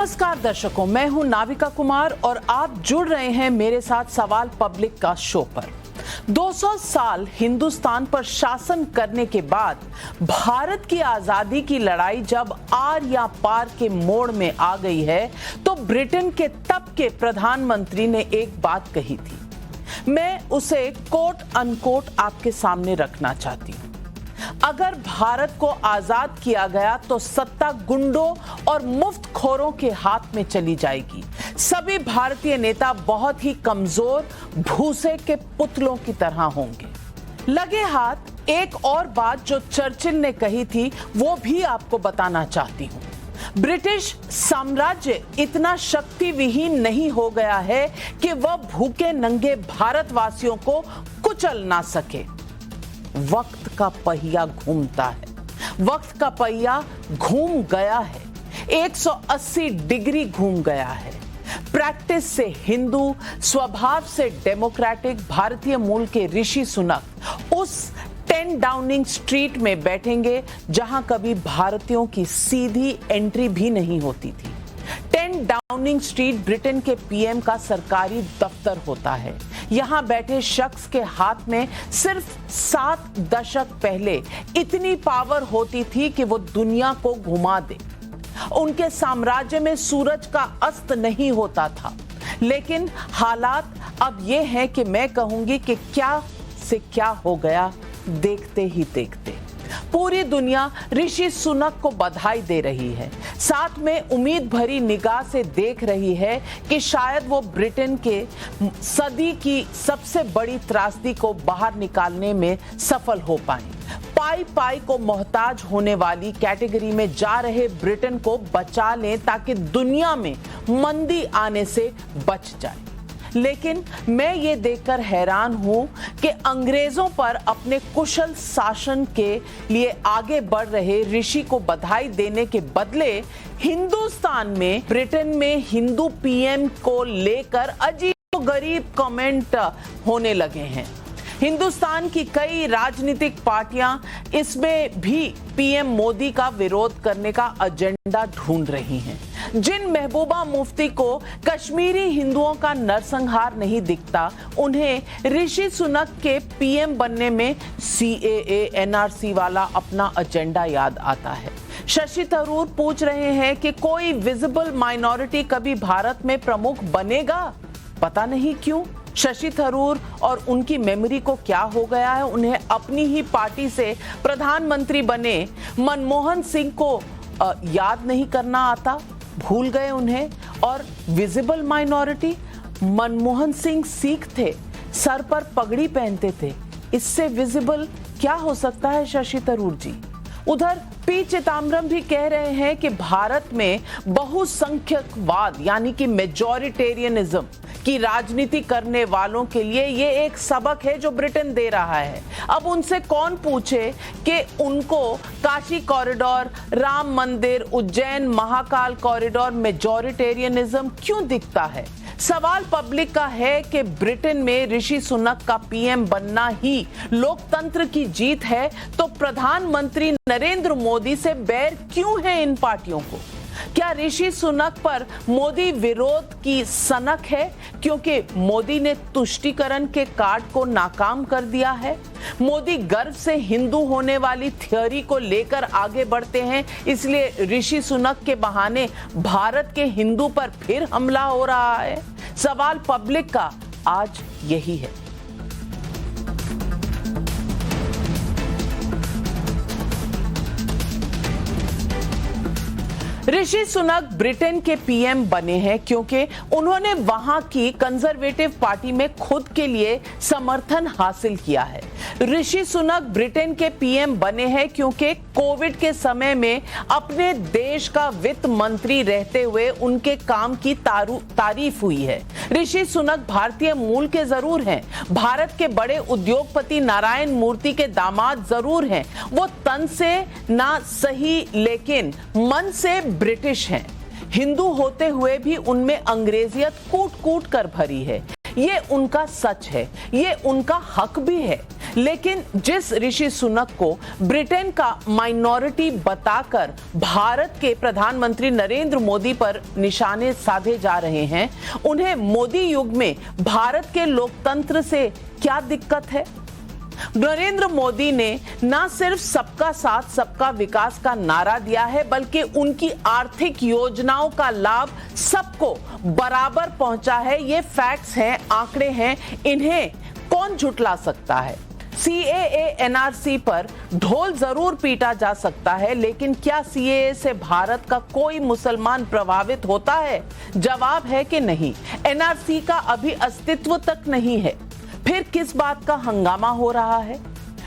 नमस्कार दर्शकों, मैं हूं नाविका कुमार और आप जुड़ रहे हैं मेरे साथ सवाल पब्लिक का शो पर। 200 साल हिंदुस्तान पर शासन करने के बाद भारत की आजादी की लड़ाई जब आर या पार के मोड़ में आ गई है तो ब्रिटेन के तब के प्रधानमंत्री ने एक बात कही थी। मैं उसे कोट अनकोट आपके सामने रखना चाहती हूं। अगर भारत को आजाद किया गया तो सत्ता गुंडों और मुफ्तखोरों के हाथ में चली जाएगी। सभी भारतीय नेता बहुत ही कमजोर भूसे के पुतलों की तरह होंगे। लगे हाथ एक और बात जो चर्चिल ने कही थी वो भी आपको बताना चाहती हूं। ब्रिटिश साम्राज्य इतना शक्ति विहीन नहीं हो गया है कि वह भूखे नंगे भारतवासियों को कुचल ना सके। वक्त का पहिया घूमता है। वक्त का पहिया घूम गया है, 180 डिग्री घूम गया है। प्रैक्टिस से हिंदू, स्वभाव से डेमोक्रेटिक भारतीय मूल के ऋषि सुनक उस 10 डाउनिंग स्ट्रीट में बैठेंगे जहां कभी भारतीयों की सीधी एंट्री भी नहीं होती थी। 10 डाउनिंग स्ट्रीट ब्रिटेन के पीएम का सरकारी दफ्तर होता है। यहां बैठे शख्स के हाथ में सिर्फ 7 दशक पहले इतनी पावर होती थी कि वो दुनिया को घुमा दे। उनके साम्राज्य में सूरज का अस्त नहीं होता था, लेकिन हालात अब ये हैं कि मैं कहूंगी कि क्या से क्या हो गया देखते ही देखते। पूरी दुनिया ऋषि सुनक को बधाई दे रही है, साथ में उम्मीद भरी निगाह से देख रही है कि शायद वो ब्रिटेन के सदी की सबसे बड़ी त्रासदी को बाहर निकालने में सफल हो पाए। पाई पाई को मोहताज होने वाली कैटेगरी में जा रहे ब्रिटेन को बचा लें ताकि दुनिया में मंदी आने से बच जाए। लेकिन मैं ये देखकर हैरान हूं कि अंग्रेजों पर अपने कुशल शासन के लिए आगे बढ़ रहे ऋषि को बधाई देने के बदले हिंदुस्तान में ब्रिटेन में हिंदू पीएम को लेकर अजीबोगरीब कमेंट होने लगे हैं। हिंदुस्तान की कई राजनीतिक पार्टियां इसमें भी पीएम मोदी का विरोध करने का एजेंडा ढूंढ रही हैं। जिन महबूबा मुफ्ती को कश्मीरी हिंदुओं का नरसंहार नहीं दिखता, उन्हें ऋषि सुनक के पीएम बनने में सीएए एनआरसी वाला अपना एजेंडा याद आता है। शशि थरूर पूछ रहे हैं कि कोई विजिबल माइनॉरिटी कभी भारत में प्रमुख बनेगा? पता नहीं क्यों शशि थरूर और उनकी मेमोरी को क्या हो गया है। उन्हें अपनी ही पार्टी से प्रधानमंत्री बने मनमोहन सिंह को याद नहीं करना आता, भूल गए उन्हें। और विजिबल माइनॉरिटी, मनमोहन सिंह सिख थे, सर पर पगड़ी पहनते थे, इससे विजिबल क्या हो सकता है शशि थरूर जी? उधर पी चिदम्बरम भी कह रहे हैं कि भारत में बहुसंख्यकवाद यानी कि मेजॉरिटेरियनिज्म की राजनीति करने वालों के लिए ये एक सबक है जो ब्रिटेन दे रहा है। अब उनसे कौन पूछे कि उनको काशी कॉरिडोर, राम मंदिर, उज्जैन महाकाल कॉरिडोर मेजॉरिटेरियनिज्म क्यों दिखता है? सवाल पब्लिक का है कि ब्रिटेन में ऋषि सुनक का पीएम बनना ही लोकतंत्र की जीत है, तो प्रधानमंत्री नरेंद्र मोदी से बैर क्यों है इन पार्टियों को? क्या ऋषि सुनक पर मोदी विरोध की सनक है क्योंकि मोदी ने तुष्टीकरण के कार्ड को नाकाम कर दिया है? मोदी गर्व से हिंदू होने वाली थ्योरी को लेकर आगे बढ़ते हैं, इसलिए ऋषि सुनक के बहाने भारत के हिंदू पर फिर हमला हो रहा है? सवाल पब्लिक का आज यही है। ऋषि सुनक ब्रिटेन के पीएम बने हैं क्योंकि उन्होंने वहां की कंजर्वेटिव पार्टी में खुद के लिए समर्थन हासिल किया है। ऋषि सुनक ब्रिटेन के पीएम बने हैं क्योंकि कोविड के समय में अपने देश का वित्त मंत्री रहते हुए उनके काम की तारीफ हुई है। ऋषि सुनक भारतीय मूल के जरूर हैं, भारत के बड़े उद्योगपति नारायण मूर्ति के दामाद जरूर हैं, वो तन से ना सही लेकिन मन से ब्रिटिश हैं। हिंदू होते हुए भी उनमें अंग्रेजियत कूट कूट कर भरी है। ये उनका सच है, ये उनका हक भी है। लेकिन जिस ऋषि सुनक को ब्रिटेन का माइनॉरिटी बताकर भारत के प्रधानमंत्री नरेंद्र मोदी पर निशाने साधे जा रहे हैं, उन्हें मोदी युग में भारत के लोकतंत्र से क्या दिक्कत है? नरेंद्र मोदी ने न सिर्फ सबका साथ सबका विकास का नारा दिया है, बल्कि उनकी आर्थिक योजनाओं का लाभ सबको बराबर पहुंचा है। ये फैक्ट्स हैं, आंकड़े हैं, इन्हें कौन झुठला सकता है? CAA NRC पर ढोल जरूर पीटा जा सकता है, लेकिन क्या CAA से भारत का कोई मुसलमान प्रभावित होता है? जवाब है कि नहीं। NRC का अभी अस्तित्व तक नहीं है। फिर किस बात का हंगामा हो रहा है?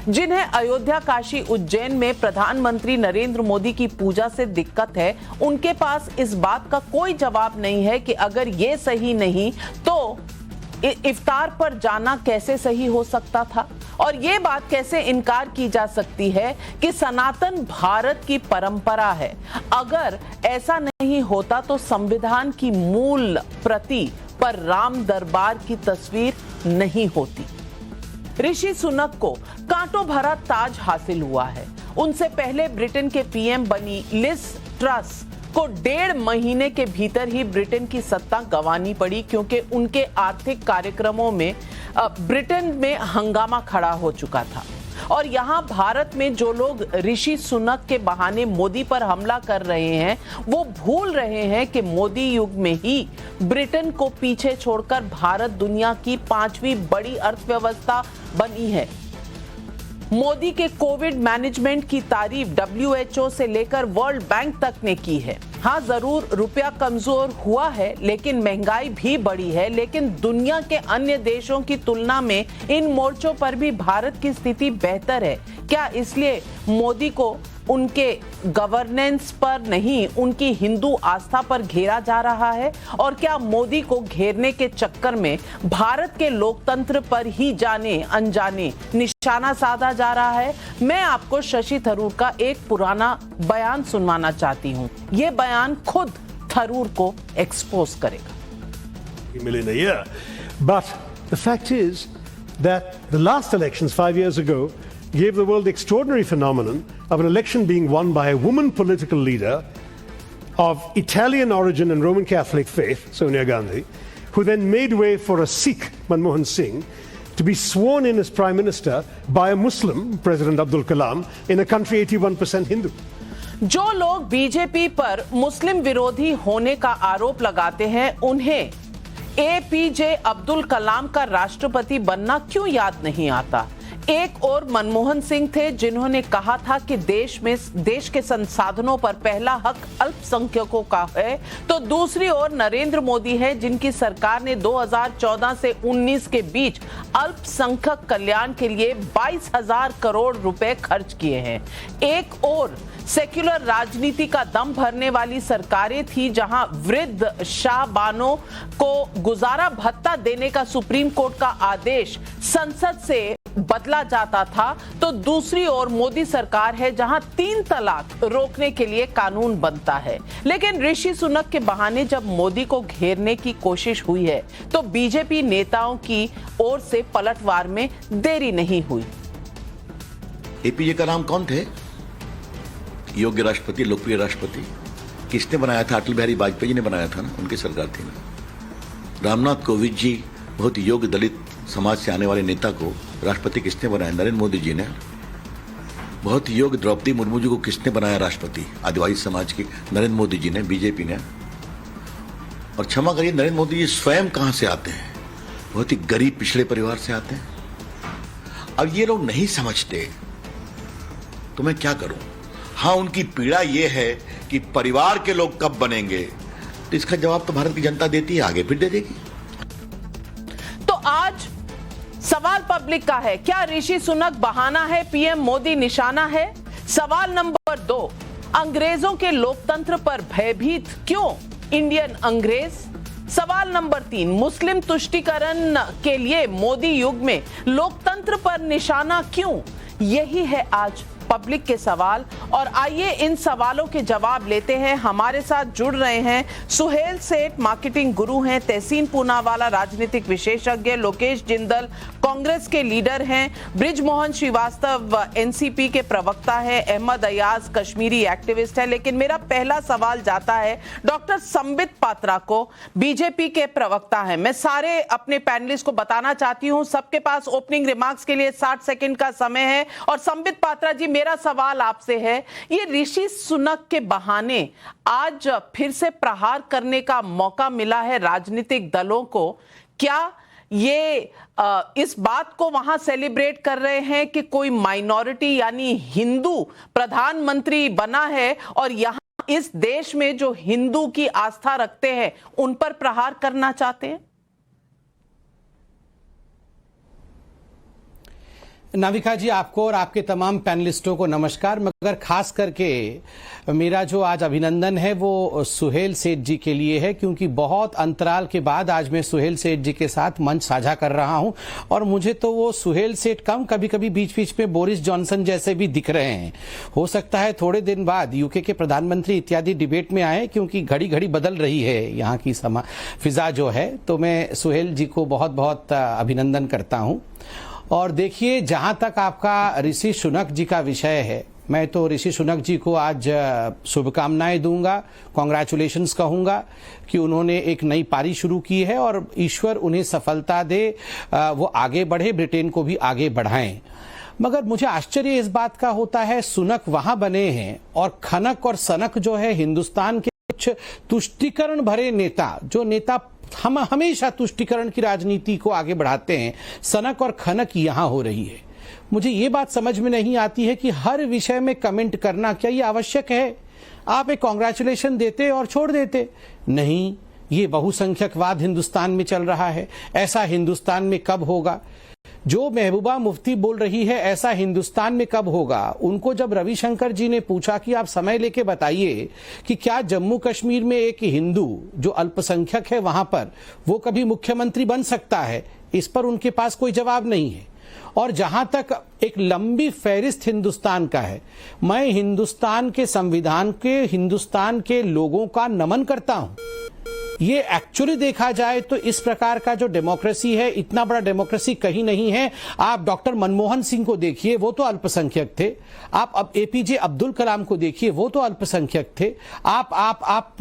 जिन्हें अयोध्या, काशी, उज्जैन में प्रधानमंत्री नरेंद्र मोदी की पूजा से दिक्कत है, उनके पास इस बात का कोई जवाब नहीं है कि अगर ये सही नहीं तो इफ्तार पर जाना कैसे सही हो सकता था, और ये बात कैसे इनकार की जा सकती है कि सनातन भारत की परंपरा है। अगर ऐसा नहीं होता तो संविधान की मूल प्रति पर राम दरबार की तस्वीर नहीं होती। ऋषि सुनक को कांटों भरा ताज हासिल हुआ है। उनसे पहले ब्रिटेन के PM बनी लिज ट्रस को 1.5 महीने के भीतर ही ब्रिटेन की सत्ता गंवानी पड़ी, क्योंकि उनके आर्थिक कार्यक्रमों में ब्रिटेन में हंगामा खड़ा हो चुका था। और यहाँ भारत में जो लोग ऋषि सुनक के बहाने मोदी पर हमला कर रहे हैं, वो भूल रहे हैं कि मोदी युग में ही ब्रिटेन को पीछे छोड़कर भारत दुनिया की 5वीं बड़ी अर्थव्यवस्था बनी है। मोदी के कोविड मैनेजमेंट की तारीफ WHO से लेकर वर्ल्ड बैंक तक ने की है। हाँ, जरूर रुपया कमजोर हुआ है, लेकिन महंगाई भी बढ़ी है। लेकिन दुनिया के अन्य देशों की तुलना में इन मोर्चों पर भी भारत की स्थिति बेहतर है। क्या इसलिए मोदी को उनके गवर्नेंस पर नहीं, उनकी हिंदू आस्था पर घेरा जा रहा है? और क्या मोदी को घेरने के चक्कर में भारत के लोकतंत्र पर ही जाने अनजाने निशाना साधा जा रहा है? मैं आपको शशि थरूर का एक पुराना बयान सुनवाना चाहती हूँ। ये बयान खुद थरूर को एक्सपोज करेगा। million a year. But the fact is that the last elections 5 years ago gave the world the extraordinary phenomenon of an election being won by a woman political leader of Italian origin and Roman Catholic faith, Sonia Gandhi, who then made way for a Sikh, Manmohan Singh, to be sworn in as Prime Minister by a Muslim, President Abdul Kalam, in a country 81% Hindu. जो लोग BJP पर मुस्लिम विरोधी होने का आरोप लगाते हैं, उन्हें APJ अब्दुल कलाम का राष्ट्रपति बनना क्यों याद नहीं आता? एक और मनमोहन सिंह थे, जिन्होंने कहा था कि देश के संसाधनों पर पहला हक अल्पसंख्यकों का है, तो दूसरी ओर नरेंद्र मोदी है, जिनकी सरकार ने 2014 से 19 के बीच अल्पसंख्यक कल्याण के लिए 22,000 करोड़ रुपए खर्च किए हैं। एक और सेक्युलर राजनीति का दम भरने वाली सरकारें थी, जहां वृद्ध शाहबानों को गुजारा भत्ता देने का सुप्रीम कोर्ट का आदेश संसद से बदला जाता था, तो दूसरी ओर मोदी सरकार है, जहां 3 तलाक रोकने के लिए कानून बनता है। लेकिन ऋषि सुनक के बहाने जब मोदी को घेरने की कोशिश हुई है, तो बीजेपी नेताओं की ओर से पलटवार में देरी नहीं हुई। APJ का नाम कौन थे? योग्य राष्ट्रपति, लोकप्रिय राष्ट्रपति। किसने बनाया था? अटल बिहारी वाजपेयी जी ने बनाया था ना, उनकी सरकार थी ना। रामनाथ कोविंद जी, बहुत योग्य दलित समाज से आने वाले नेता को राष्ट्रपति किसने बनाया? नरेंद्र मोदी जी ने। बहुत योग्य द्रौपदी मुर्मू जी को किसने बनाया राष्ट्रपति? आदिवासी समाज की नरेंद्र मोदी जी ने, बीजेपी ने। और क्षमा करिए, नरेंद्र मोदी जी स्वयं कहां से आते हैं? बहुत ही गरीब पिछड़े परिवार से आते हैं। अब ये लोग नहीं समझते तो मैं क्या करूं? हाँ, उनकी पीड़ा ये है कि परिवार के लोग कब बनेंगे, तो इसका जवाब तो भारत की जनता देती है, आगे फिर दे देगी। तो आज सवाल पब्लिक का है, क्या ऋषि सुनक बहाना है, PM मोदी निशाना है? सवाल नंबर 2, अंग्रेजों के लोकतंत्र पर भयभीत क्यों इंडियन अंग्रेज? सवाल नंबर 3, मुस्लिम तुष्टीकरण के लिए मोदी युग में लोकतंत्र पर निशाना क्यों? यही है आज पब्लिक के सवाल, और आइए इन सवालों के जवाब लेते हैं। हमारे साथ जुड़ रहे हैं सुहेल सेठ, मार्केटिंग गुरु हैं, तहसीन पूनावाला, राजनीतिक विशेषज्ञ, लोकेश जिंदल, कांग्रेस के लीडर हैं, बृजमोहन श्रीवास्तव एनसीपी के प्रवक्ता है, अहमद अयाज कश्मीरी एक्टिविस्ट है। लेकिन मेरा पहला सवाल जाता है डॉक्टर संबित पात्रा को, बीजेपी के प्रवक्ता है। मैं सारे अपने पैनलिस्ट को बताना चाहती हूं, सबके पास ओपनिंग रिमार्क्स के लिए 60 सेकंड का समय है। और संबित पात्रा जी, मेरा सवाल आपसे है, ये ऋषि सुनक के बहाने आज फिर से प्रहार करने का मौका मिला है राजनीतिक दलों को। क्या ये इस बात को वहां सेलिब्रेट कर रहे हैं कि कोई माइनॉरिटी यानी हिंदू प्रधानमंत्री बना है और यहां इस देश में जो हिंदू की आस्था रखते हैं उन पर प्रहार करना चाहते हैं? नाविका जी, आपको और आपके तमाम पैनलिस्टों को नमस्कार। मगर खास करके मेरा जो आज अभिनंदन है वो सुहेल सेठ जी के लिए है, क्योंकि बहुत अंतराल के बाद आज मैं सुहेल सेठ जी के साथ मंच साझा कर रहा हूं। और मुझे तो वो सुहेल सेठ कम, कभी कभी बीच बीच में बोरिस जॉनसन जैसे भी दिख रहे हैं। हो सकता है थोड़े दिन बाद यूके के प्रधानमंत्री इत्यादि डिबेट में आए, क्योंकि घड़ी घड़ी बदल रही है यहाँ की फिजा जो है। तो मैं सुहेल जी को बहुत बहुत अभिनंदन करता हूँ। और देखिए, जहां तक आपका ऋषि सुनक जी का विषय है, मैं तो ऋषि सुनक जी को आज शुभकामनाएं दूंगा, कॉन्ग्रेचुलेशंस कहूंगा कि उन्होंने एक नई पारी शुरू की है और ईश्वर उन्हें सफलता दे, वो आगे बढ़े, ब्रिटेन को भी आगे बढ़ाएं। मगर मुझे आश्चर्य इस बात का होता है, सुनक वहां बने हैं और खनक और सनक जो है हिंदुस्तान के कुछ तुष्टिकरण भरे नेता, जो नेता हम हमेशा तुष्टिकरण की राजनीति को आगे बढ़ाते हैं, सनक और खनक यहां हो रही है। मुझे ये बात समझ में नहीं आती है कि हर विषय में कमेंट करना क्या ये आवश्यक है? आप एक कॉन्ग्रेचुलेशन देते और छोड़ देते। नहीं, ये बहुसंख्यकवाद हिंदुस्तान में चल रहा है। ऐसा हिंदुस्तान में कब होगा? जो महबूबा मुफ्ती बोल रही है ऐसा हिंदुस्तान में कब होगा? उनको जब रविशंकर जी ने पूछा कि आप समय लेके बताइए कि क्या जम्मू कश्मीर में एक हिंदू जो अल्पसंख्यक है वहां पर वो कभी मुख्यमंत्री बन सकता है, इस पर उनके पास कोई जवाब नहीं है। और जहां तक एक लंबी फहरिस्त हिंदुस्तान का है, मैं हिंदुस्तान के संविधान के, हिंदुस्तान के लोगों का नमन करता हूं। ये एक्चुअली देखा जाए तो इस प्रकार का जो डेमोक्रेसी है, इतना बड़ा डेमोक्रेसी कहीं नहीं है। आप डॉक्टर मनमोहन सिंह को देखिए, वो तो अल्पसंख्यक थे। आप अब एपीजे अब्दुल कलाम को देखिए, वो तो अल्पसंख्यक थे। आप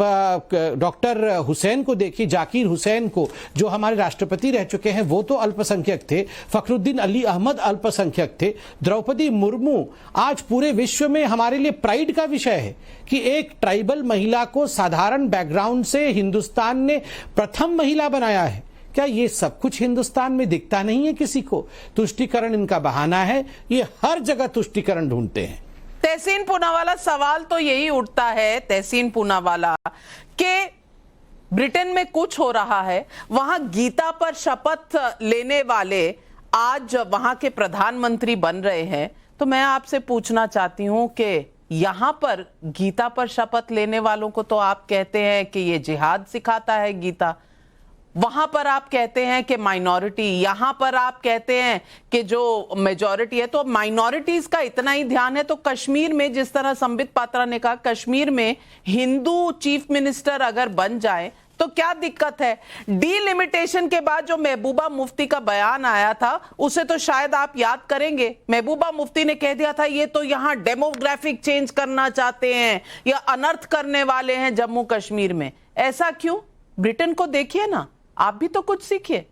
डॉक्टर हुसैन को देखिए, जाकिर हुसैन को, जो हमारे राष्ट्रपति रह चुके हैं, वो तो अल्पसंख्यक थे। फखरुद्दीन अली अहमद अल्पसंख्यक थे। द्रौपदी मुर्मू आज पूरे विश्व में हमारे लिए प्राइड का विषय है कि एक ट्राइबल महिला को साधारण बैकग्राउंड से हिंदुस्तान ने प्रथम महिला बनाया है। क्या ये सब कुछ हिंदुस्तान में दिखता नहीं है किसी को? तुष्टिकरण इनका बहाना है, ये हर जगह तुष्टिकरण ढूंढते हैं। तहसीन पूनावाला, सवाल तो यही उठता है तहसीन पूनावाला कि ब्रिटेन में कुछ हो रहा है, वहां गीता पर शपथ लेने वाले आज वहां के प्रधानमंत्री बन रहे हैं। तो मैं आपसे पूछना चाहती हूं कि यहां पर गीता पर शपथ लेने वालों को तो आप कहते हैं कि ये जिहाद सिखाता है गीता, वहां पर आप कहते हैं कि माइनॉरिटी, यहां पर आप कहते हैं कि जो मेजॉरिटी है। तो माइनॉरिटीज का इतना ही ध्यान है तो कश्मीर में, जिस तरह संबित पात्रा ने कहा, कश्मीर में हिंदू चीफ मिनिस्टर अगर बन जाए तो क्या दिक्कत है? डीलिमिटेशन के बाद जो महबूबा मुफ्ती का बयान आया था उसे तो शायद आप याद करेंगे। महबूबा मुफ्ती ने कह दिया था ये तो यहां डेमोग्राफिक चेंज करना चाहते हैं या अनर्थ करने वाले हैं जम्मू कश्मीर में। ऐसा क्यों? ब्रिटेन को देखिए ना, आप भी तो कुछ सीखिए।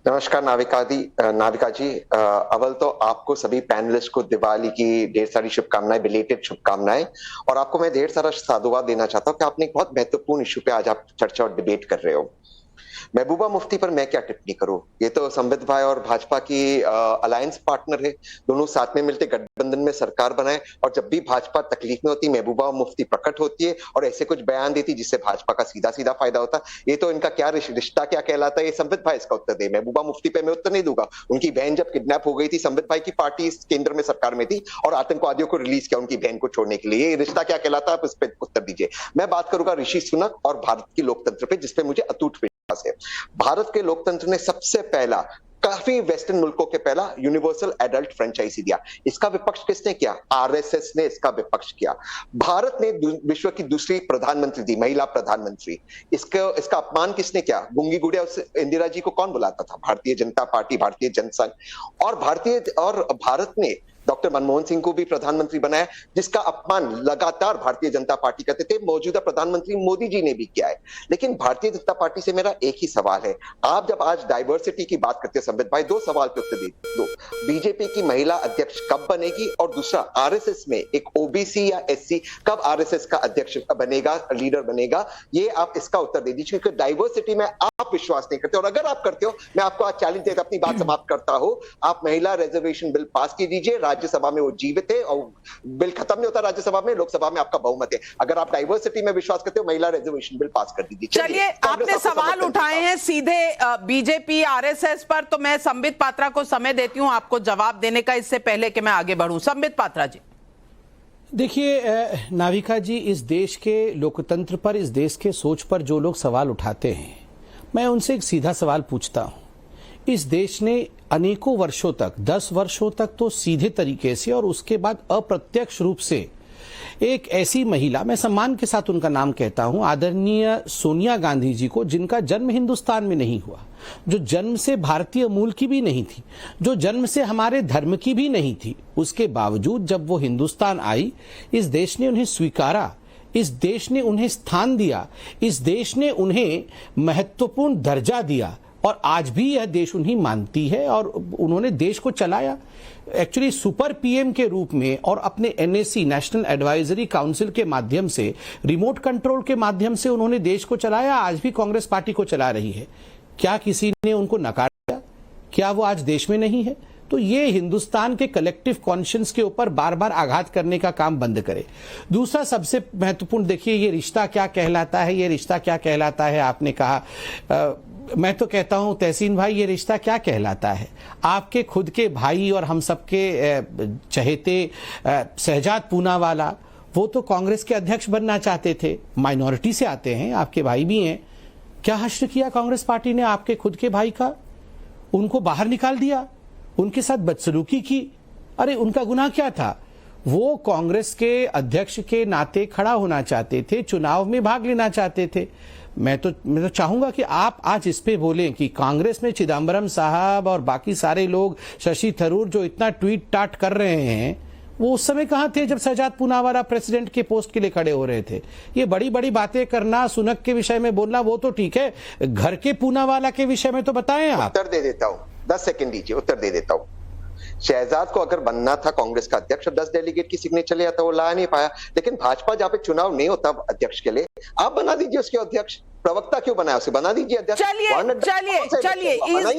नमस्कार नाविका जी, अव्वल तो आपको सभी पैनलिस्ट को दिवाली की ढेर सारी शुभकामनाएं, बिलेटेड शुभकामनाएं। और आपको मैं ढेर सारा साधुवाद देना चाहता हूं कि आपने एक बहुत महत्वपूर्ण इश्यू पे आज आप चर्चा और डिबेट कर रहे हो। महबूबा मुफ्ती पर मैं क्या टिप्पणी करूं? ये तो संबित भाई और भाजपा की अलायंस पार्टनर है, दोनों साथ में मिलते गठबंधन में सरकार बनाए, और जब भी भाजपा तकलीफ में होती महबूबा मुफ्ती प्रकट होती है और ऐसे कुछ बयान देती जिससे भाजपा का सीधा सीधा फायदा होता। ये तो इनका क्या रिश्ता क्या कहलाता है, ये संबित भाई इसका उत्तर दे। महबूबा मुफ्ती पे मैं उत्तर नहीं दूंगा। उनकी बहन जब किडनैप हो गई थी, संबित भाई की पार्टी इस केंद्र में सरकार में थी और आतंकवादियों को रिलीज किया उनकी बहन को छोड़ने के लिए। ये रिश्ता क्या कहलाता है, आप इस पर उत्तर दीजिए। मैं बात करूंगा ऋषि सुनक और भारत की लोकतंत्र पे, जिसपे मुझे अटूट है। भारत के लोकतंत्र ने सबसे पहला काफी वेस्टर्न मुल्कों के पहला यूनिवर्सल एडल्ट फ्रेंचाइजी दिया। इसका विपक्ष किसने किया? आरएसएस ने इसका विपक्ष किया। भारत ने विश्व की दूसरी प्रधानमंत्री दी, महिला प्रधानमंत्री। इसका अपमान किसने किया? गूंगी गुड़िया इंदिरा जी को कौन बुलाता था? भारतीय जनता पार्टी, भारतीय जनसंघ। और भारत ने डॉक्टर मनमोहन सिंह को भी प्रधानमंत्री बनाया, जिसका अपमान लगातार भारतीय जनता पार्टी करते थे। मौजूदा प्रधानमंत्री मोदी जी ने भी किया है। लेकिन भारतीय जनता पार्टी से मेरा एक ही सवाल है, आप जब आज डाइवर्सिटी की बात करते हैं संबित भाई, दो सवाल पे उत्तर दो। बीजेपी की महिला अध्यक्ष कब बनेगी? और दूसरा, आरएसएस में एक ओबीसी या एससी कब आरएसएस का अध्यक्ष बनेगा, लीडर बनेगा? ये आप इसका उत्तर दे दीजिए, क्योंकि डाइवर्सिटी में आप विश्वास नहीं करते। और अगर आप करते हो, मैं आपको आज चैलेंज देकर अपनी बात समाप्त करता हूं, आप महिला रिजर्वेशन बिल पास की दीजिए। राज्यसभा में वो जीवित है और बिल खत्म नहीं होता राज्यसभा में, लोकसभा में आपका बहुमत है। अगर आप डाइवर्सिटी में विश्वास करते हो, महिला रिजर्वेशन बिल पास कर दीजिए। चलिए, आपने सवाल उठाए हैं सीधे बीजेपी आरएसएस पर, तो मैं संबित पात्रा को समय देती हूं आपको जवाब देने का, इससे पहले कि मैं आगे बढ़ूं। संबित पात्रा जी। देखिए नाविका जी, इस देश के लोकतंत्र पर, इस देश के सोच पर जो लोग सवाल उठाते हैं, मैं उनसे एक सीधा सवाल पूछता हूं। इस देश ने अनेकों वर्षों तक, 10 वर्षों तक तो सीधे तरीके से और उसके बाद अप्रत्यक्ष रूप से एक ऐसी महिला, मैं सम्मान के साथ उनका नाम कहता हूं, आदरणीय सोनिया गांधी जी को, जिनका जन्म हिंदुस्तान में नहीं हुआ, जो जन्म से भारतीय मूल की भी नहीं थी, जो जन्म से हमारे धर्म की भी नहीं थी, उसके बावजूद जब वो हिंदुस्तान आई, इस देश ने उन्हें स्वीकारा, इस देश ने उन्हें स्थान दिया, इस देश ने उन्हें महत्वपूर्ण दर्जा दिया और आज भी यह देश उन्हें मानती है और उन्होंने देश को चलाया एक्चुअली सुपर पीएम के रूप में और अपने एनएसी, नेशनल एडवाइजरी काउंसिल के माध्यम से, रिमोट कंट्रोल के माध्यम से उन्होंने देश को चलाया। आज भी कांग्रेस पार्टी को चला रही है। क्या किसी ने उनको नकारा? क्या वो आज देश में नहीं है? तो ये हिंदुस्तान के कलेक्टिव कॉन्शियंस के ऊपर बार बार आघात करने का काम बंद करे। दूसरा सबसे महत्वपूर्ण, देखिए ये रिश्ता क्या कहलाता है, ये रिश्ता क्या कहलाता है, आपने कहा, मैं तो कहता हूं तहसीन भाई, ये रिश्ता क्या कहलाता है? आपके खुद के भाई और हम सबके चहेते शहजाद पूनावाला, वो तो कांग्रेस के अध्यक्ष बनना चाहते थे, माइनॉरिटी से आते हैं, आपके भाई भी हैं। क्या हश्र किया कांग्रेस पार्टी ने आपके खुद के भाई का? उनको बाहर निकाल दिया, उनके साथ बदसलूकी की। अरे उनका गुनाह क्या था? वो कांग्रेस के अध्यक्ष के नाते खड़ा होना चाहते थे, चुनाव में भाग लेना चाहते थे। मैं तो चाहूंगा कि आप आज इस पे बोलें कि कांग्रेस में चिदम्बरम साहब और बाकी सारे लोग, शशि थरूर जो इतना ट्वीट टाट कर रहे हैं, वो उस समय कहां थे जब शहजाद पूनावाला प्रेसिडेंट के पोस्ट के लिए खड़े हो रहे थे? ये बड़ी बड़ी बातें करना, सुनक के विषय में बोलना, वो तो ठीक है, घर के पूनावाला के विषय में तो बताएं आप। उत्तर दे देता हूं, 10 सेकंड दीजिए, उत्तर दे देता हूं। शहजाद को अगर बनना था कांग्रेस का अध्यक्ष, 10 डेलीगेट की सिग्नेचर लिया था, वो ला नहीं पाया। लेकिन भाजपा जहां पे चुनाव नहीं होता अध्यक्ष के लिए, आप बना दीजिए उसके अध्यक्ष। प्रवक्ता क्यों बनाया उसे? बना दीजिए अध्यक्ष। चलिए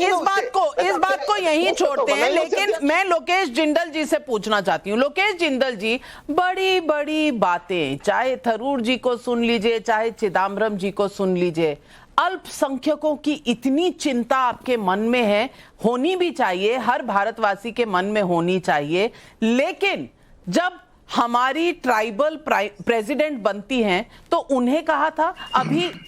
इस बात को यहीं छोड़ते हैं। लेकिन मैं लोकेश जिंदल जी से पूछना चाहती हूँ। लोकेश जिंदल जी, बड़ी बड़ी बातें, चाहे थरूर जी को सुन लीजिए, चाहे चिदम्बरम जी को सुन लीजिए, अल्पसंख्यकों की इतनी चिंता आपके मन में है, होनी भी चाहिए, हर भारतवासी के मन में होनी चाहिए। लेकिन जब हमारी ट्राइबल प्रेसिडेंट बनती हैं तो उन्हें कहा था,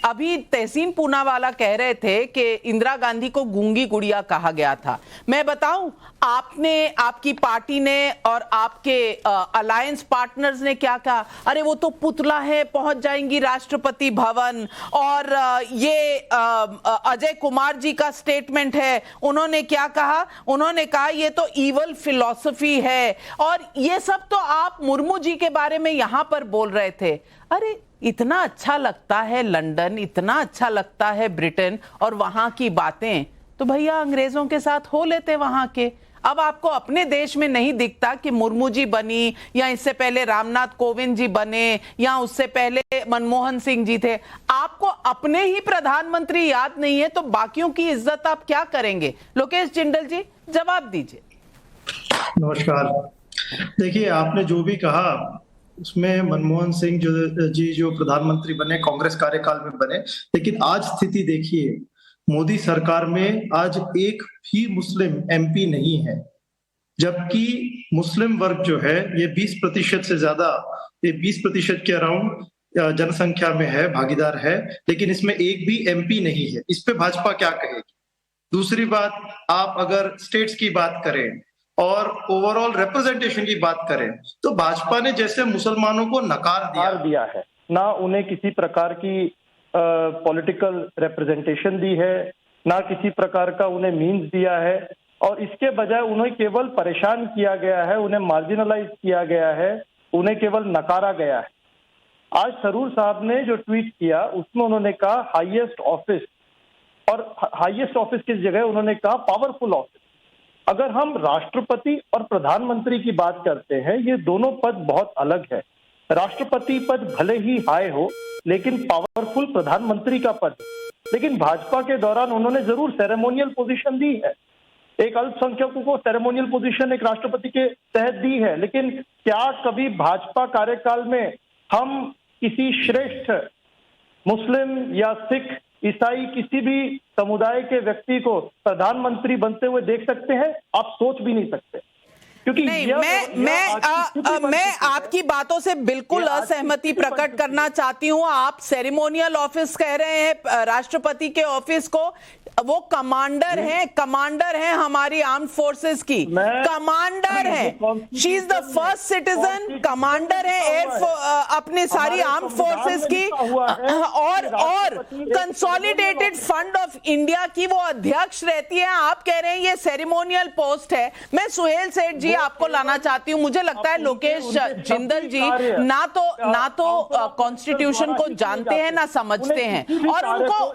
अभी तहसीन पूनावाला कह रहे थे कि इंदिरा गांधी को गूंगी गुड़िया कहा गया था। मैं बताऊं, आपने, आपकी पार्टी ने और आपके अलायंस पार्टनर्स ने क्या कहा? अरे वो तो पुतला है, पहुंच जाएंगी राष्ट्रपति भवन। और ये अजय कुमार जी का स्टेटमेंट है, उन्होंने क्या कहा? उन्होंने कहा ये तो ईवल फिलॉसफी है। और ये सब तो आप मुर्मू जी के बारे में यहां पर बोल रहे थे। अरे इतना अच्छा लगता है लंदन, इतना अच्छा लगता है ब्रिटेन, और वहां की बातें तो भैया अंग्रेजों के साथ हो लेते वहां के। अब आपको अपने देश में नहीं दिखता कि मुर्मू जी बनी, या इससे पहले रामनाथ कोविंद जी बने, या उससे पहले मनमोहन सिंह जी थे। आपको अपने ही प्रधानमंत्री याद नहीं है तो बाकियों की इज्जत आप क्या करेंगे? लोकेश जिंदल जी, जवाब दीजिए। नमस्कार। देखिए, आपने जो भी कहा उसमें मनमोहन सिंह जो प्रधानमंत्री बने, कांग्रेस कार्यकाल में बने, लेकिन आज स्थिति देखिए, मोदी सरकार में आज एक भी मुस्लिम एमपी नहीं है, जबकि मुस्लिम वर्ग जो है ये 20% से ज्यादा, ये 20% के अराउंड जनसंख्या में है, भागीदार है, लेकिन इसमें एक भी एमपी नहीं है। इस पे भाजपा क्या कहेगी? दूसरी बात, आप अगर स्टेट्स की बात करें और ओवरऑल रिप्रेजेंटेशन की बात करें तो भाजपा ने जैसे मुसलमानों को नकार दिया है, ना उन्हें किसी प्रकार की पॉलिटिकल रिप्रेजेंटेशन दी है, ना किसी प्रकार का उन्हें मीन्स दिया है, और इसके बजाय उन्हें केवल परेशान किया गया है, उन्हें मार्जिनलाइज किया गया है, उन्हें केवल नकारा गया है। आज थरूर साहब ने जो ट्वीट किया उसमें उन्होंने कहा हाईएस्ट ऑफिस, और हाईएस्ट ऑफिस की जगह उन्होंने कहा पावरफुल ऑफिस। अगर हम राष्ट्रपति और प्रधानमंत्री की बात करते हैं, ये दोनों पद बहुत अलग है। राष्ट्रपति पद भले ही हाई हो, लेकिन पावरफुल प्रधानमंत्री का पद। लेकिन भाजपा के दौरान उन्होंने जरूर सेरेमोनियल पोजीशन दी है, एक अल्पसंख्यकों को सेरेमोनियल पोजीशन एक राष्ट्रपति के तहत दी है। लेकिन क्या कभी भाजपा कार्यकाल में हम किसी श्रेष्ठ मुस्लिम या सिख, ईसाई, किसी भी समुदाय के व्यक्ति को प्रधानमंत्री बनते हुए देख सकते हैं? आप सोच भी नहीं सकते, क्योंकि नहीं, मैं आपकी बातों से बिल्कुल असहमति प्रकट करना चाहती हूं। आप सेरेमोनियल ऑफिस कह रहे हैं राष्ट्रपति के ऑफिस को, वो कमांडर हैं हमारी आर्म्ड फोर्सेस की, कमांडर हैं। She is the first citizen, commander है अपने सारी आर्म्ड फोर्सेस की, और कंसोलिडेटेड फंड ऑफ इंडिया की वो अध्यक्ष रहती है। आप कह रहे हैं ये सेरेमोनियल पोस्ट है। मैं सुहेल सेठ जी आपको लाना चाहती हूं। मुझे लगता है लोकेश जिंदल जी ना तो कॉन्स्टिट्यूशन को जानते हैं ना समझते हैं, और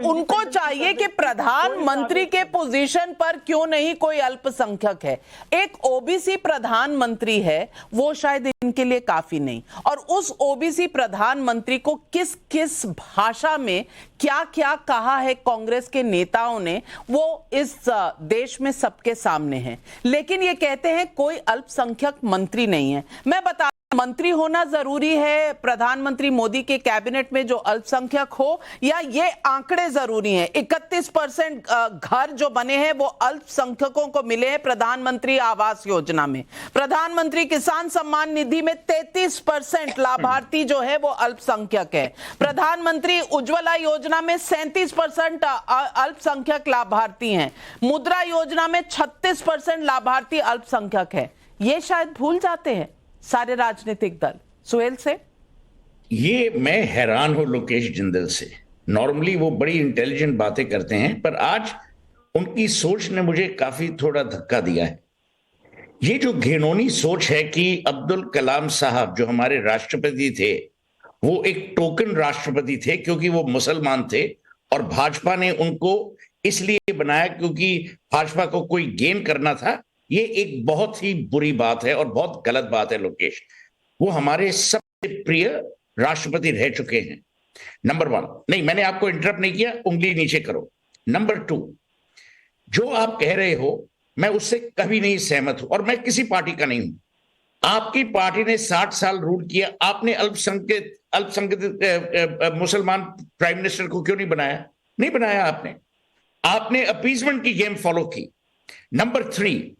उनको चाहिए कि प्रधानमंत्री के पोजीशन पर क्यों नहीं कोई अल्पसंख्यक है। एक ओबीसी प्रधानमंत्री है, वो शायद इनके लिए काफी नहीं। और उस ओबीसी प्रधानमंत्री को किस किस भाषा में क्या क्या कहा है कांग्रेस के नेताओं ने, वो इस देश में सबके सामने है। लेकिन ये कहते हैं कोई अल्पसंख्यक मंत्री नहीं है। मैं बता, मंत्री होना जरूरी है प्रधानमंत्री मोदी के कैबिनेट में जो अल्पसंख्यक हो, या ये आंकड़े जरूरी हैं? 31% घर जो बने हैं वो अल्पसंख्यकों को मिले हैं प्रधानमंत्री आवास योजना में। प्रधानमंत्री किसान सम्मान निधि में 33% लाभार्थी जो है वो अल्पसंख्यक है। प्रधानमंत्री उज्ज्वला योजना में 37% अल्पसंख्यक लाभार्थी हैं। मुद्रा योजना में 36% लाभार्थी अल्पसंख्यक है। ये शायद भूल जाते हैं सारे राजनीतिक दल। सुहेल से ये मैं हैरान हूं लोकेश जिंदल से। नॉर्मली वो बड़ी इंटेलिजेंट बातें करते हैं, पर आज उनकी सोच ने मुझे काफी थोड़ा धक्का दिया है। ये जो घिनौनी सोच है कि अब्दुल कलाम साहब जो हमारे राष्ट्रपति थे, वो एक टोकन राष्ट्रपति थे क्योंकि वो मुसलमान थे, और भाजपा ने उनको इसलिए बनाया क्योंकि भाजपा को कोई गेन करना था। ये एक बहुत ही बुरी बात है और बहुत गलत बात है लोकेश। वो हमारे सबसे प्रिय राष्ट्रपति रह चुके हैं। नंबर 1, नहीं मैंने आपको इंटरप्ट नहीं किया, उंगली नीचे करो। नंबर 2, जो आप कह रहे हो मैं उससे कभी नहीं सहमत हूं, और मैं किसी पार्टी का नहीं हूं। आपकी पार्टी ने 60 साल रूल किया, आपने अल्पसंख्यक मुसलमान प्राइम मिनिस्टर को क्यों नहीं बनाया? नहीं बनाया आपने अपीजमेंट की गेम फॉलो की। नंबर 3,